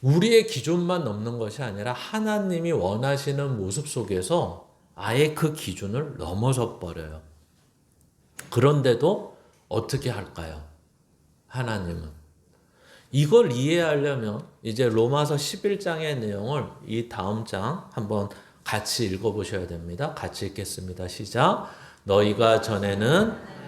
우리의 기준만 넘는 것이 아니라 하나님이 원하시는 모습 속에서 아예 그 기준을 넘어서 버려요. 그런데도 어떻게 할까요? 하나님은. 이걸 이해하려면 이제 로마서 11장의 내용을 이 다음 장 한번 같이 읽어보셔야 됩니다. 같이 읽겠습니다. 시작. 너희가 전에는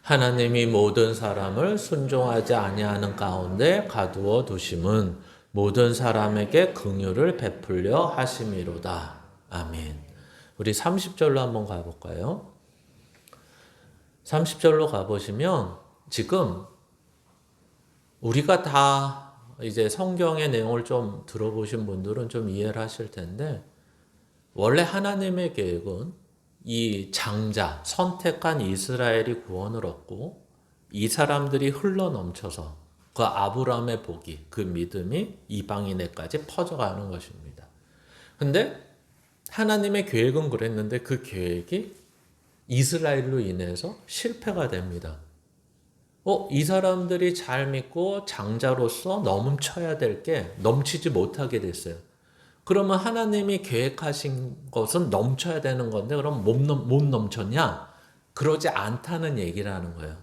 하나님이 모든 사람을 순종하지 아니하는 가운데 가두어 두심은 모든 사람에게 긍휼을 베풀려 하심이로다. 아멘. 우리 30절로 한번 가볼까요? 30절로 가보시면 지금 우리가 다 이제 성경의 내용을 좀 들어보신 분들은 좀 이해를 하실 텐데 원래 하나님의 계획은 이 장자, 선택한 이스라엘이 구원을 얻고 이 사람들이 흘러넘쳐서 그 아브라함의 복이, 그 믿음이 이방인에까지 퍼져가는 것입니다. 근데 하나님의 계획은 그랬는데 그 계획이 이스라엘로 인해서 실패가 됩니다. 이 사람들이 잘 믿고 장자로서 넘쳐야 될 게 넘치지 못하게 됐어요. 그러면 하나님이 계획하신 것은 넘쳐야 되는 건데 그럼 못 넘쳤냐? 그러지 않다는 얘기를 하는 거예요.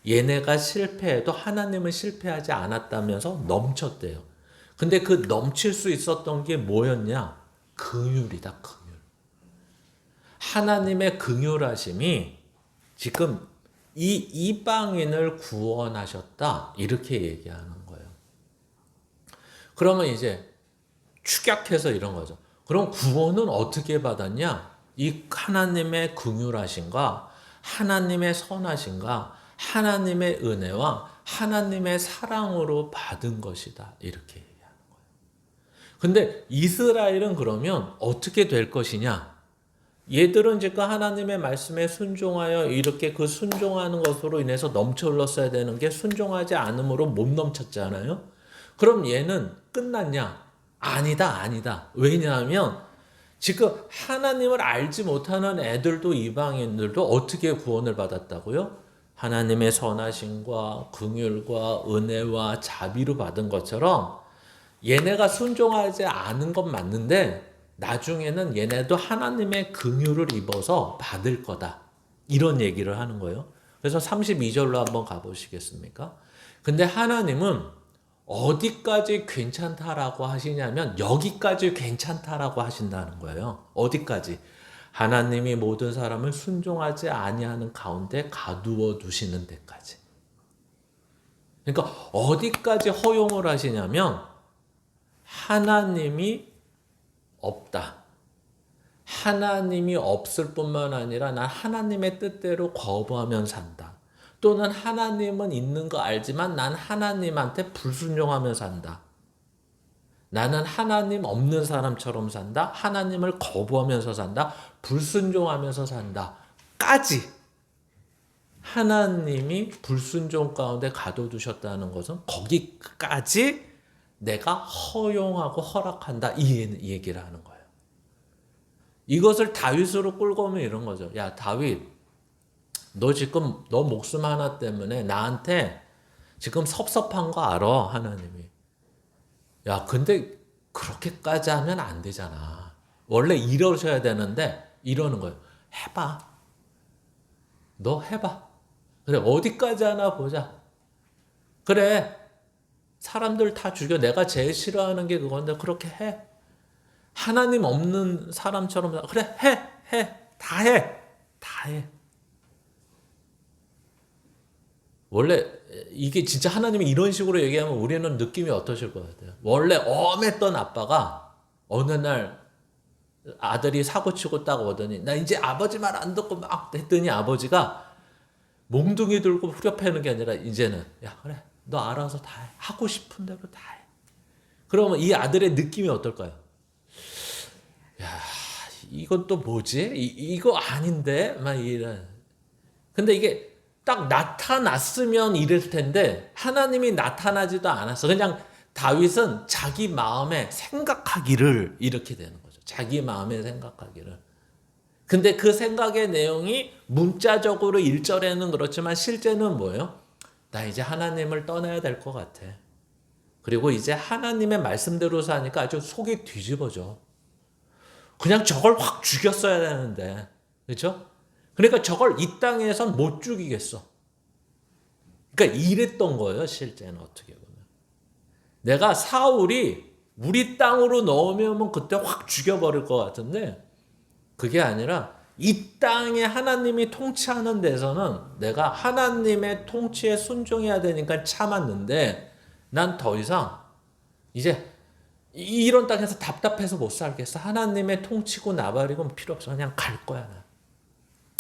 얘네가 실패해도 하나님은 실패하지 않았다면서 넘쳤대요. 근데 그 넘칠 수 있었던 게 뭐였냐? 긍휼이다, 긍휼. 하나님의 긍휼하심이 지금 이 이방인을 구원하셨다 이렇게 얘기하는 거예요. 그러면 이제 축약해서 이런 거죠. 그럼 구원은 어떻게 받았냐? 이 하나님의 긍휼하심과 하나님의 선하심과 하나님의 은혜와 하나님의 사랑으로 받은 것이다. 이렇게 얘기하는 거예요. 근데 이스라엘은 그러면 어떻게 될 것이냐? 얘들은 지금 하나님의 말씀에 순종하여 이렇게 그 순종하는 것으로 인해서 넘쳐 흘렀어야 되는 게 순종하지 않음으로 못 넘쳤잖아요. 그럼 얘는 끝났냐? 아니다. 왜냐하면 지금 하나님을 알지 못하는 애들도 이방인들도 어떻게 구원을 받았다고요? 하나님의 선하심과 긍휼과 은혜와 자비로 받은 것처럼 얘네가 순종하지 않은 건 맞는데 나중에는 얘네도 하나님의 긍휼을 입어서 받을 거다. 이런 얘기를 하는 거예요. 그래서 32절로 한번 가보시겠습니까? 근데 하나님은 어디까지 괜찮다라고 하시냐면 여기까지 괜찮다라고 하신다는 거예요. 어디까지? 하나님이 모든 사람을 순종하지 아니하는 가운데 가두어 두시는 데까지. 그러니까 어디까지 허용을 하시냐면 하나님이 없다. 하나님이 없을 뿐만 아니라 난 하나님의 뜻대로 거부하면 산다. 또는 하나님은 있는 거 알지만 난 하나님한테 불순종하며 산다. 나는 하나님 없는 사람처럼 산다. 하나님을 거부하면서 산다. 불순종하면서 산다. 까지 하나님이 불순종 가운데 가둬두셨다는 것은 거기까지 내가 허용하고 허락한다. 이 얘기를 하는 거예요. 이것을 다윗으로 끌고 오면 이런 거죠. 야, 다윗, 너 지금 너 목숨 하나 때문에 나한테 지금 섭섭한 거 알아, 하나님이. 야, 근데 그렇게까지 하면 안 되잖아. 원래 이러셔야 되는데 이러는 거예요. 해봐. 너 해봐. 그래, 어디까지 하나 보자. 그래, 사람들 다 죽여. 내가 제일 싫어하는 게 그건데 그렇게 해. 하나님 없는 사람처럼 그래, 해. 다 해. 원래 이게 진짜 하나님이 이런 식으로 얘기하면 우리는 느낌이 어떠실 것 같아요? 원래 엄했던 아빠가 어느 날 아들이 사고치고 딱 오더니 나 이제 아버지 말 안 듣고 막 했더니 아버지가 몽둥이 들고 후려패는 게 아니라 이제는 야, 그래, 너 알아서 다 해. 하고 싶은 대로 다 해. 그러면 이 아들의 느낌이 어떨까요? 야, 이건 또 뭐지? 이거 아닌데? 막 이런. 근데 이게 딱 나타났으면 이럴 텐데 하나님이 나타나지도 않았어. 그냥 다윗은 자기 마음에 생각하기를 이렇게 되는 거죠. 자기 마음에 생각하기를. 근데 그 생각의 내용이 문자적으로 1절에는 그렇지만 실제는 뭐예요? 나 이제 하나님을 떠나야 될 것 같아. 그리고 이제 하나님의 말씀대로 사니까 아주 속이 뒤집어져. 그냥 저걸 확 죽였어야 되는데. 그렇죠? 그러니까 저걸 이 땅에선 못 죽이겠어. 그러니까 이랬던 거예요, 실제는 어떻게 보면. 내가 사울이 우리 땅으로 넣으면 그때 확 죽여버릴 것 같은데 그게 아니라 이 땅에 하나님이 통치하는 데서는 내가 하나님의 통치에 순종해야 되니까 참았는데 난 더 이상 이제 이런 땅에서 답답해서 못 살겠어. 하나님의 통치고 나발이고 필요 없어. 그냥 갈 거야. 나.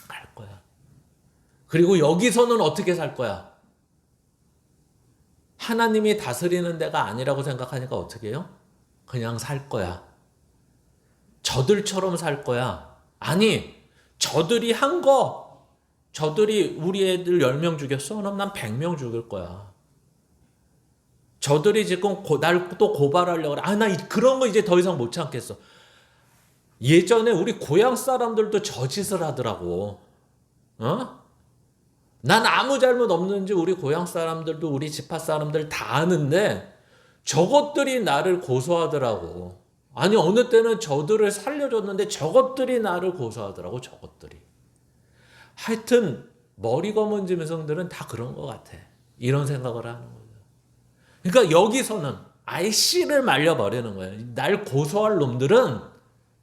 갈 거야. 그리고 여기서는 어떻게 살 거야? 하나님이 다스리는 데가 아니라고 생각하니까 어떻게 해요? 그냥 살 거야. 저들처럼 살 거야. 아니, 저들이 한 거, 저들이 우리 애들 10명 죽였어? 그럼 난 100명 죽일 거야. 저들이 지금 날 또 고발하려고 그래. 나 그런 거 이제 더 이상 못 참겠어. 예전에 우리 고향 사람들도 저 짓을 하더라고. 난 아무 잘못 없는지 우리 고향 사람들도 우리 지파 사람들 다 아는데 저것들이 나를 고소하더라고. 아니 어느 때는 저들을 살려줬는데 저것들이 나를 고소하더라고. 저것들이. 하여튼 머리 검은 짐승들은 다 그런 것 같아. 이런 생각을 하는 거죠. 그러니까 여기서는 아예 씨를 말려버리는 거예요. 날 고소할 놈들은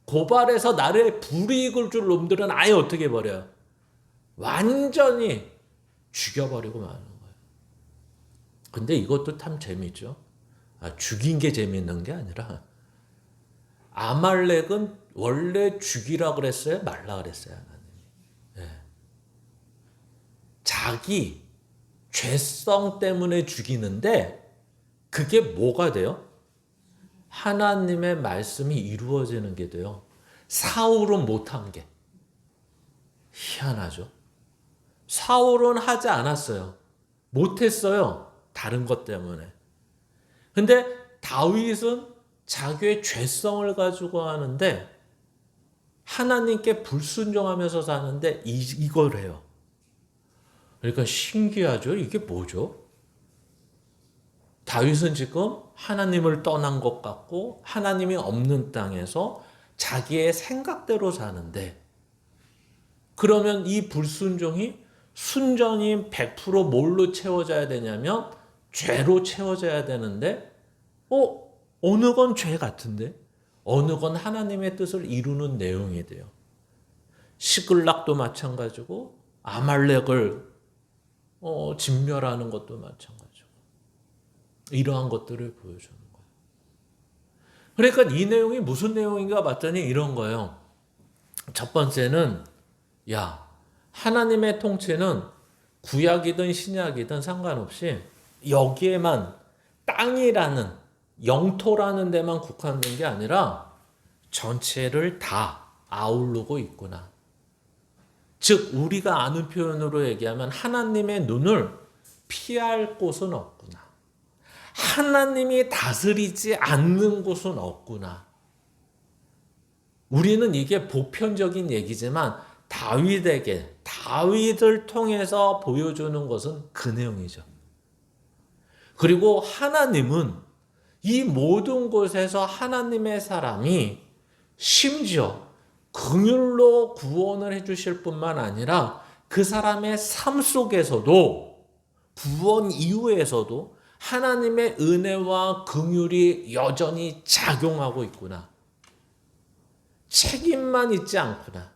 고발해서 나를 불이익을 줄 놈들은 아예 어떻게 해버려요? 완전히 죽여버리고 마는 거예요. 근데 이것도 참 재미있죠. 죽인 게 재미있는 게 아니라 아말렉은 원래 죽이라 그랬어요? 말라 그랬어요? 하나님이. 네. 자기 죄성 때문에 죽이는데 그게 뭐가 돼요? 하나님의 말씀이 이루어지는 게 돼요. 사울은 못한 게. 희한하죠. 사울은 하지 않았어요. 못했어요. 다른 것 때문에. 근데 다윗은 자기의 죄성을 가지고 하는데 하나님께 불순종하면서 사는데 이걸 해요. 그러니까 신기하죠. 이게 뭐죠? 다윗은 지금 하나님을 떠난 것 같고 하나님이 없는 땅에서 자기의 생각대로 사는데 그러면 이 불순종이 순전히 100% 뭘로 채워져야 되냐면 죄로 채워져야 되는데 어느 건 죄 같은데 어느 건 하나님의 뜻을 이루는 내용이 돼요. 시글락도 마찬가지고 아말렉을 진멸하는 것도 마찬가지고 이러한 것들을 보여주는 거예요. 그러니까 이 내용이 무슨 내용인가 봤더니 이런 거예요. 첫 번째는 하나님의 통치는 구약이든 신약이든 상관없이 여기에만 땅이라는 영토라는 데만 국한된 게 아니라 전체를 다 아우르고 있구나. 즉 우리가 아는 표현으로 얘기하면 하나님의 눈을 피할 곳은 없구나. 하나님이 다스리지 않는 곳은 없구나. 우리는 이게 보편적인 얘기지만 다윗을 통해서 보여주는 것은 그 내용이죠. 그리고 하나님은 이 모든 곳에서 하나님의 사람이 심지어 긍휼로 구원을 해주실 뿐만 아니라 그 사람의 삶 속에서도 구원 이후에서도 하나님의 은혜와 긍휼이 여전히 작용하고 있구나. 책임만 있지 않구나.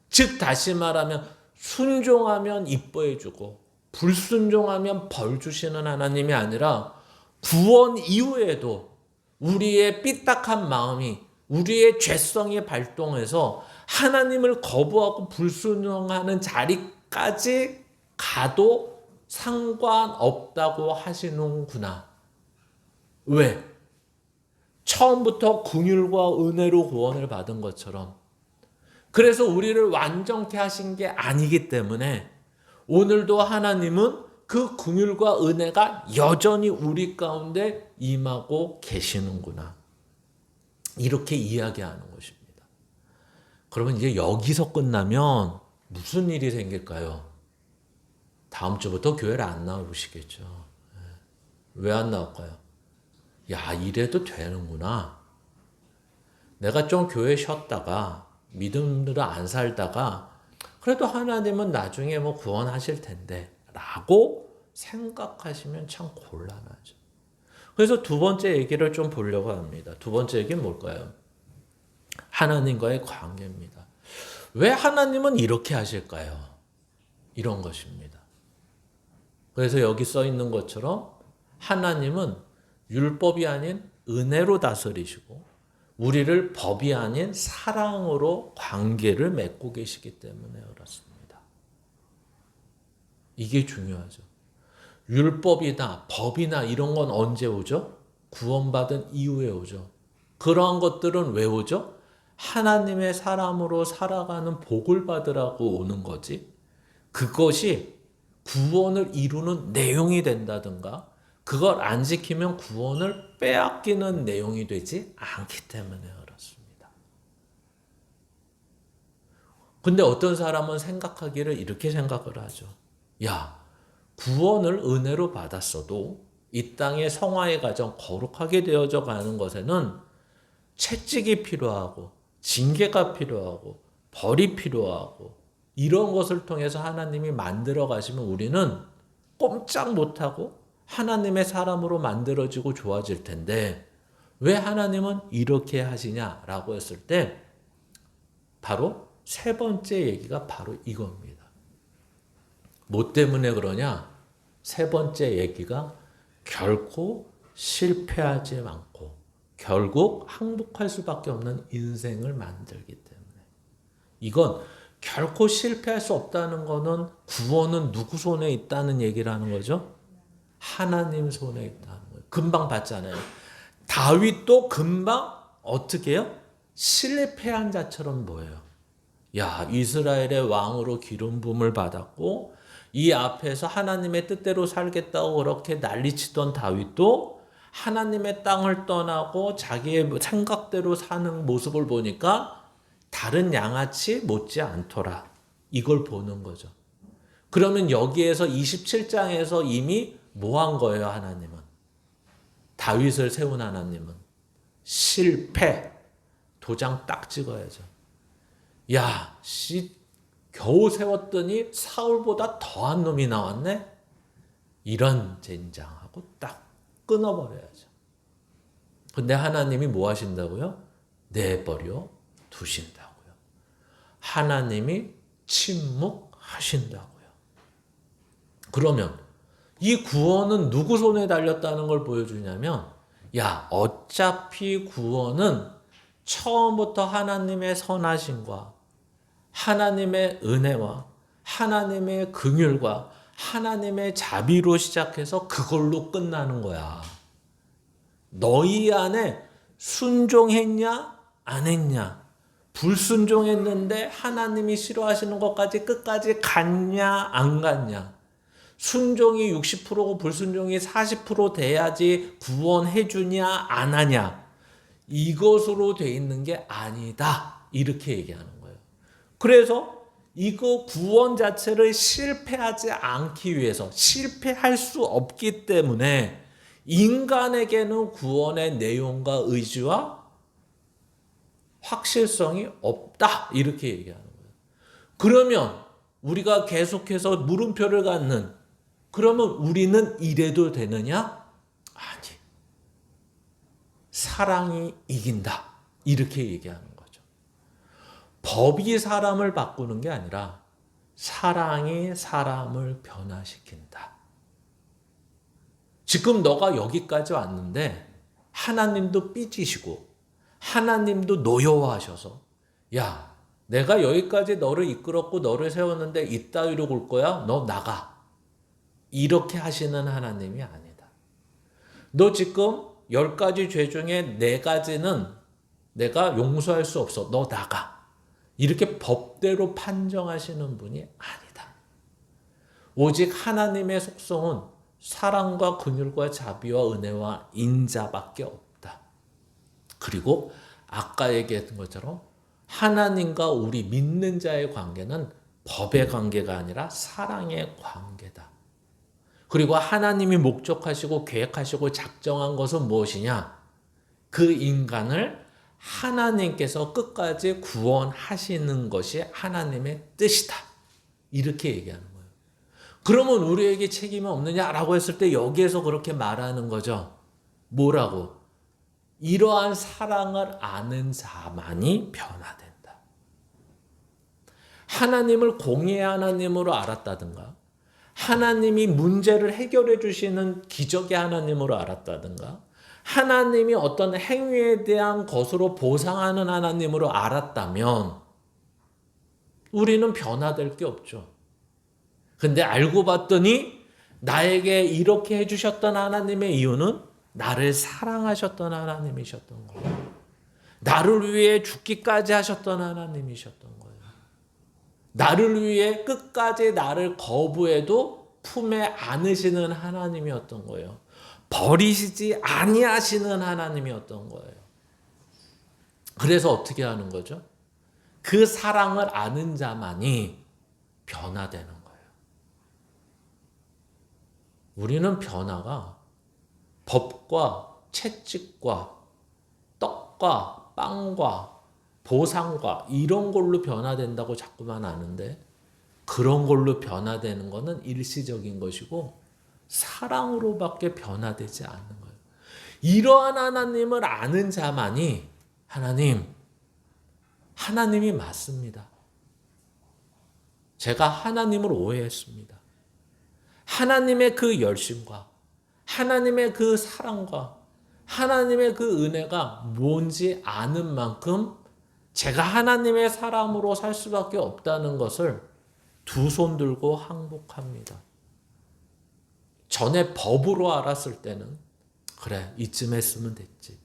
즉 다시 말하면 순종하면 이뻐해주고 불순종하면 벌 주시는 하나님이 아니라 구원 이후에도 우리의 삐딱한 마음이 우리의 죄성이 발동해서 하나님을 거부하고 불순종하는 자리까지 가도 상관없다고 하시는구나. 왜? 처음부터 긍휼과 은혜로 구원을 받은 것처럼 그래서 우리를 완전케 하신 게 아니기 때문에 오늘도 하나님은 그 긍휼과 은혜가 여전히 우리 가운데 임하고 계시는구나. 이렇게 이야기하는 것입니다. 그러면 이제 여기서 끝나면 무슨 일이 생길까요? 다음 주부터 교회를 안 나오시겠죠. 왜 안 나올까요? 이래도 되는구나. 내가 좀 교회 쉬었다가 믿음으로 안 살다가 그래도 하나님은 나중에 구원하실 텐데 라고 생각하시면 참 곤란하죠. 그래서 두 번째 얘기를 좀 보려고 합니다. 두 번째 얘기는 뭘까요? 하나님과의 관계입니다. 왜 하나님은 이렇게 하실까요? 이런 것입니다. 그래서 여기 써 있는 것처럼 하나님은 율법이 아닌 은혜로 다스리시고 우리를 법이 아닌 사랑으로 관계를 맺고 계시기 때문에 그렇습니다. 이게 중요하죠. 율법이나 법이나 이런 건 언제 오죠? 구원받은 이후에 오죠. 그러한 것들은 왜 오죠? 하나님의 사람으로 살아가는 복을 받으라고 오는 거지. 그것이 구원을 이루는 내용이 된다든가 그걸 안 지키면 구원을 빼앗기는 내용이 되지 않기 때문에 그렇습니다. 근데 어떤 사람은 생각하기를 이렇게 생각을 하죠. 구원을 은혜로 받았어도 이 땅의 성화의 과정 거룩하게 되어져 가는 것에는 채찍이 필요하고 징계가 필요하고 벌이 필요하고 이런 것을 통해서 하나님이 만들어 가시면 우리는 꼼짝 못하고 하나님의 사람으로 만들어지고 좋아질 텐데 왜 하나님은 이렇게 하시냐라고 했을 때 바로 세 번째 얘기가 바로 이겁니다. 뭐 때문에 그러냐? 세 번째 얘기가 결코 실패하지 않고 결국 항복할 수밖에 없는 인생을 만들기 때문에 이건 결코 실패할 수 없다는 거는 구원은 누구 손에 있다는 얘기를 하는 거죠? 하나님 손에 있다는 거예요. 금방 봤잖아요. 다윗도 금방 어떻게 해요? 실패한 자처럼 보여요. 이스라엘의 왕으로 기름 부음을 받았고 이 앞에서 하나님의 뜻대로 살겠다고 그렇게 난리치던 다윗도 하나님의 땅을 떠나고 자기의 생각대로 사는 모습을 보니까 다른 양아치 못지 않더라. 이걸 보는 거죠. 그러면 여기에서 27장에서 이미 뭐 한 거예요, 하나님은? 다윗을 세운 하나님은 실패. 도장 딱 찍어야죠. 겨우 세웠더니 사울보다 더한 놈이 나왔네? 이런 젠장하고 딱 끊어버려야죠. 근데 하나님이 뭐 하신다고요? 내버려 두신다고요. 하나님이 침묵하신다고요. 그러면 이 구원은 누구 손에 달렸다는 걸 보여주냐면, 야, 어차피 구원은 처음부터 하나님의 선하심과 하나님의 은혜와 하나님의 긍휼과 하나님의 자비로 시작해서 그걸로 끝나는 거야. 너희 안에 순종했냐 안 했냐, 불순종했는데 하나님이 싫어하시는 것까지 끝까지 갔냐 안 갔냐, 순종이 60%고 불순종이 40% 돼야지 구원해 주냐 안 하냐, 이것으로 돼 있는 게 아니다, 이렇게 얘기하는 거예요. 그래서 이거 구원 자체를 실패하지 않기 위해서, 실패할 수 없기 때문에 인간에게는 구원의 내용과 의지와 확실성이 없다, 이렇게 얘기하는 거예요. 그러면 우리가 계속해서 물음표를 갖는, 그러면 우리는 이래도 되느냐? 아니, 사랑이 이긴다, 이렇게 얘기하는 거죠. 법이 사람을 바꾸는 게 아니라 사랑이 사람을 변화시킨다. 지금 너가 여기까지 왔는데 하나님도 삐지시고 하나님도 노여워하셔서, 야, 내가 여기까지 너를 이끌었고 너를 세웠는데 이따위로 굴 거야? 너 나가, 이렇게 하시는 하나님이 아니다. 너 지금 10가지 죄 중에 4가지는 내가 용서할 수 없어, 너 나가, 이렇게 법대로 판정하시는 분이 아니다. 오직 하나님의 속성은 사랑과 긍휼과 자비와 은혜와 인자밖에 없다. 그리고 아까 얘기했던 것처럼 하나님과 우리 믿는 자의 관계는 법의 관계가 아니라 사랑의 관계다. 그리고 하나님이 목적하시고 계획하시고 작정한 것은 무엇이냐? 그 인간을 하나님께서 끝까지 구원하시는 것이 하나님의 뜻이다, 이렇게 얘기하는 거예요. 그러면 우리에게 책임이 없느냐라고 했을 때 여기에서 그렇게 말하는 거죠. 뭐라고? 이러한 사랑을 아는 자만이 변화된다. 하나님을 공의의 하나님으로 알았다든가, 하나님이 문제를 해결해 주시는 기적의 하나님으로 알았다든가, 하나님이 어떤 행위에 대한 것으로 보상하는 하나님으로 알았다면 우리는 변화될 게 없죠. 근데 알고 봤더니 나에게 이렇게 해주셨던 하나님의 이유는 나를 사랑하셨던 하나님이셨던 거예요. 나를 위해 죽기까지 하셨던 하나님이셨던 거예요. 나를 위해 끝까지 나를 거부해도 품에 안으시는 하나님이었던 거예요. 버리시지 아니하시는 하나님이었던 거예요. 그래서 어떻게 하는 거죠? 그 사랑을 아는 자만이 변화되는 거예요. 우리는 변화가 법과 채찍과 떡과 빵과 보상과 이런 걸로 변화된다고 자꾸만 아는데, 그런 걸로 변화되는 것은 일시적인 것이고 사랑으로밖에 변화되지 않는 거예요. 이러한 하나님을 아는 자만이 하나님이 맞습니다. 제가 하나님을 오해했습니다. 하나님의 그 열심과 하나님의 그 사랑과 하나님의 그 은혜가 뭔지 아는 만큼 제가 하나님의 사람으로 살 수밖에 없다는 것을 두 손 들고 항복합니다. 전에 법으로 알았을 때는 그래, 이쯤 했으면 됐지,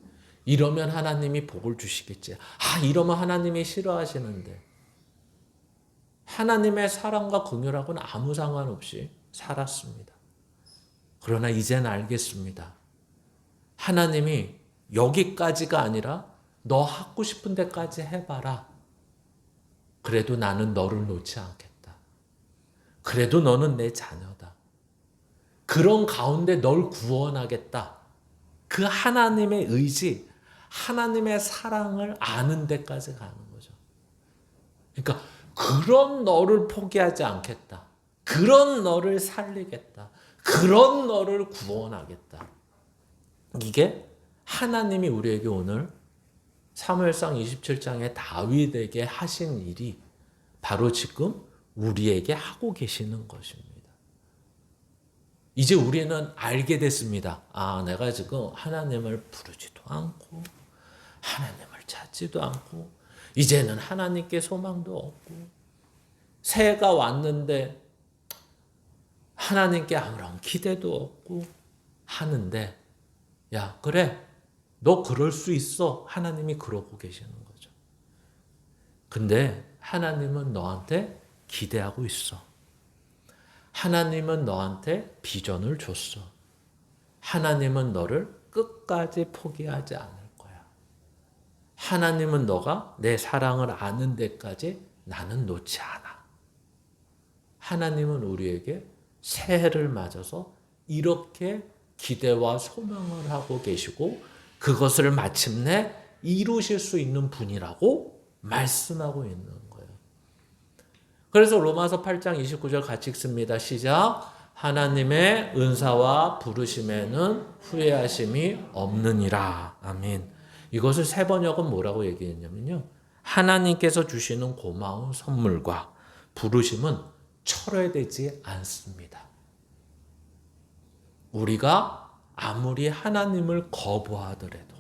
이러면 하나님이 복을 주시겠지, 이러면 하나님이 싫어하시는데, 하나님의 사랑과 긍휼하고는 아무 상관없이 살았습니다. 그러나 이제는 알겠습니다. 하나님이 여기까지가 아니라 너 하고 싶은 데까지 해봐라. 그래도 나는 너를 놓지 않겠다. 그래도 너는 내 자녀다. 그런 가운데 널 구원하겠다. 그 하나님의 의지, 하나님의 사랑을 아는 데까지 가는 거죠. 그러니까 그런 너를 포기하지 않겠다. 그런 너를 살리겠다. 그런 너를 구원하겠다. 이게 하나님이 우리에게 오늘 사무엘상 27장에 다윗에게 하신 일이 바로 지금 우리에게 하고 계시는 것입니다. 이제 우리는 알게 됐습니다. 내가 지금 하나님을 부르지도 않고 하나님을 찾지도 않고 이제는 하나님께 소망도 없고 새해가 왔는데 하나님께 아무런 기대도 없고 하는데 야, 그래. 너 그럴 수 있어. 하나님이 그러고 계시는 거죠. 근데 하나님은 너한테 기대하고 있어. 하나님은 너한테 비전을 줬어. 하나님은 너를 끝까지 포기하지 않을 거야. 하나님은 너가 내 사랑을 아는 데까지 나는 놓지 않아. 하나님은 우리에게 새해를 맞아서 이렇게 기대와 소망을 하고 계시고 그것을 마침내 이루실 수 있는 분이라고 말씀하고 있는 거예요. 그래서 로마서 8장 29절 같이 읽습니다. 시작. 하나님의 은사와 부르심에는 후회하심이 없느니라. 아멘. 이것을 세 번역은 뭐라고 얘기했냐면요. 하나님께서 주시는 고마운 선물과 부르심은 철회되지 않습니다. 우리가 아무리 하나님을 거부하더라도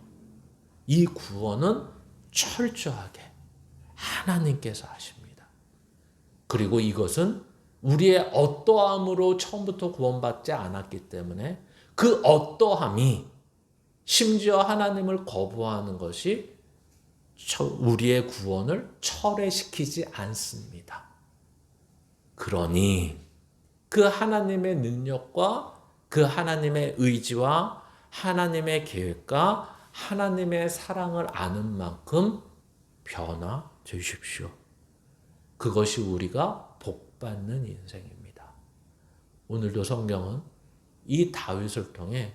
이 구원은 철저하게 하나님께서 하십니다. 그리고 이것은 우리의 어떠함으로 처음부터 구원받지 않았기 때문에 그 어떠함이 심지어 하나님을 거부하는 것이 우리의 구원을 철회시키지 않습니다. 그러니 그 하나님의 능력과 그 하나님의 의지와 하나님의 계획과 하나님의 사랑을 아는 만큼 변화되십시오. 그것이 우리가 복받는 인생입니다. 오늘도 성경은 이 다윗을 통해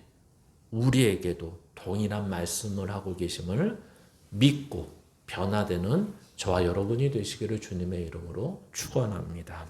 우리에게도 동일한 말씀을 하고 계심을 믿고 변화되는 저와 여러분이 되시기를 주님의 이름으로 축원합니다.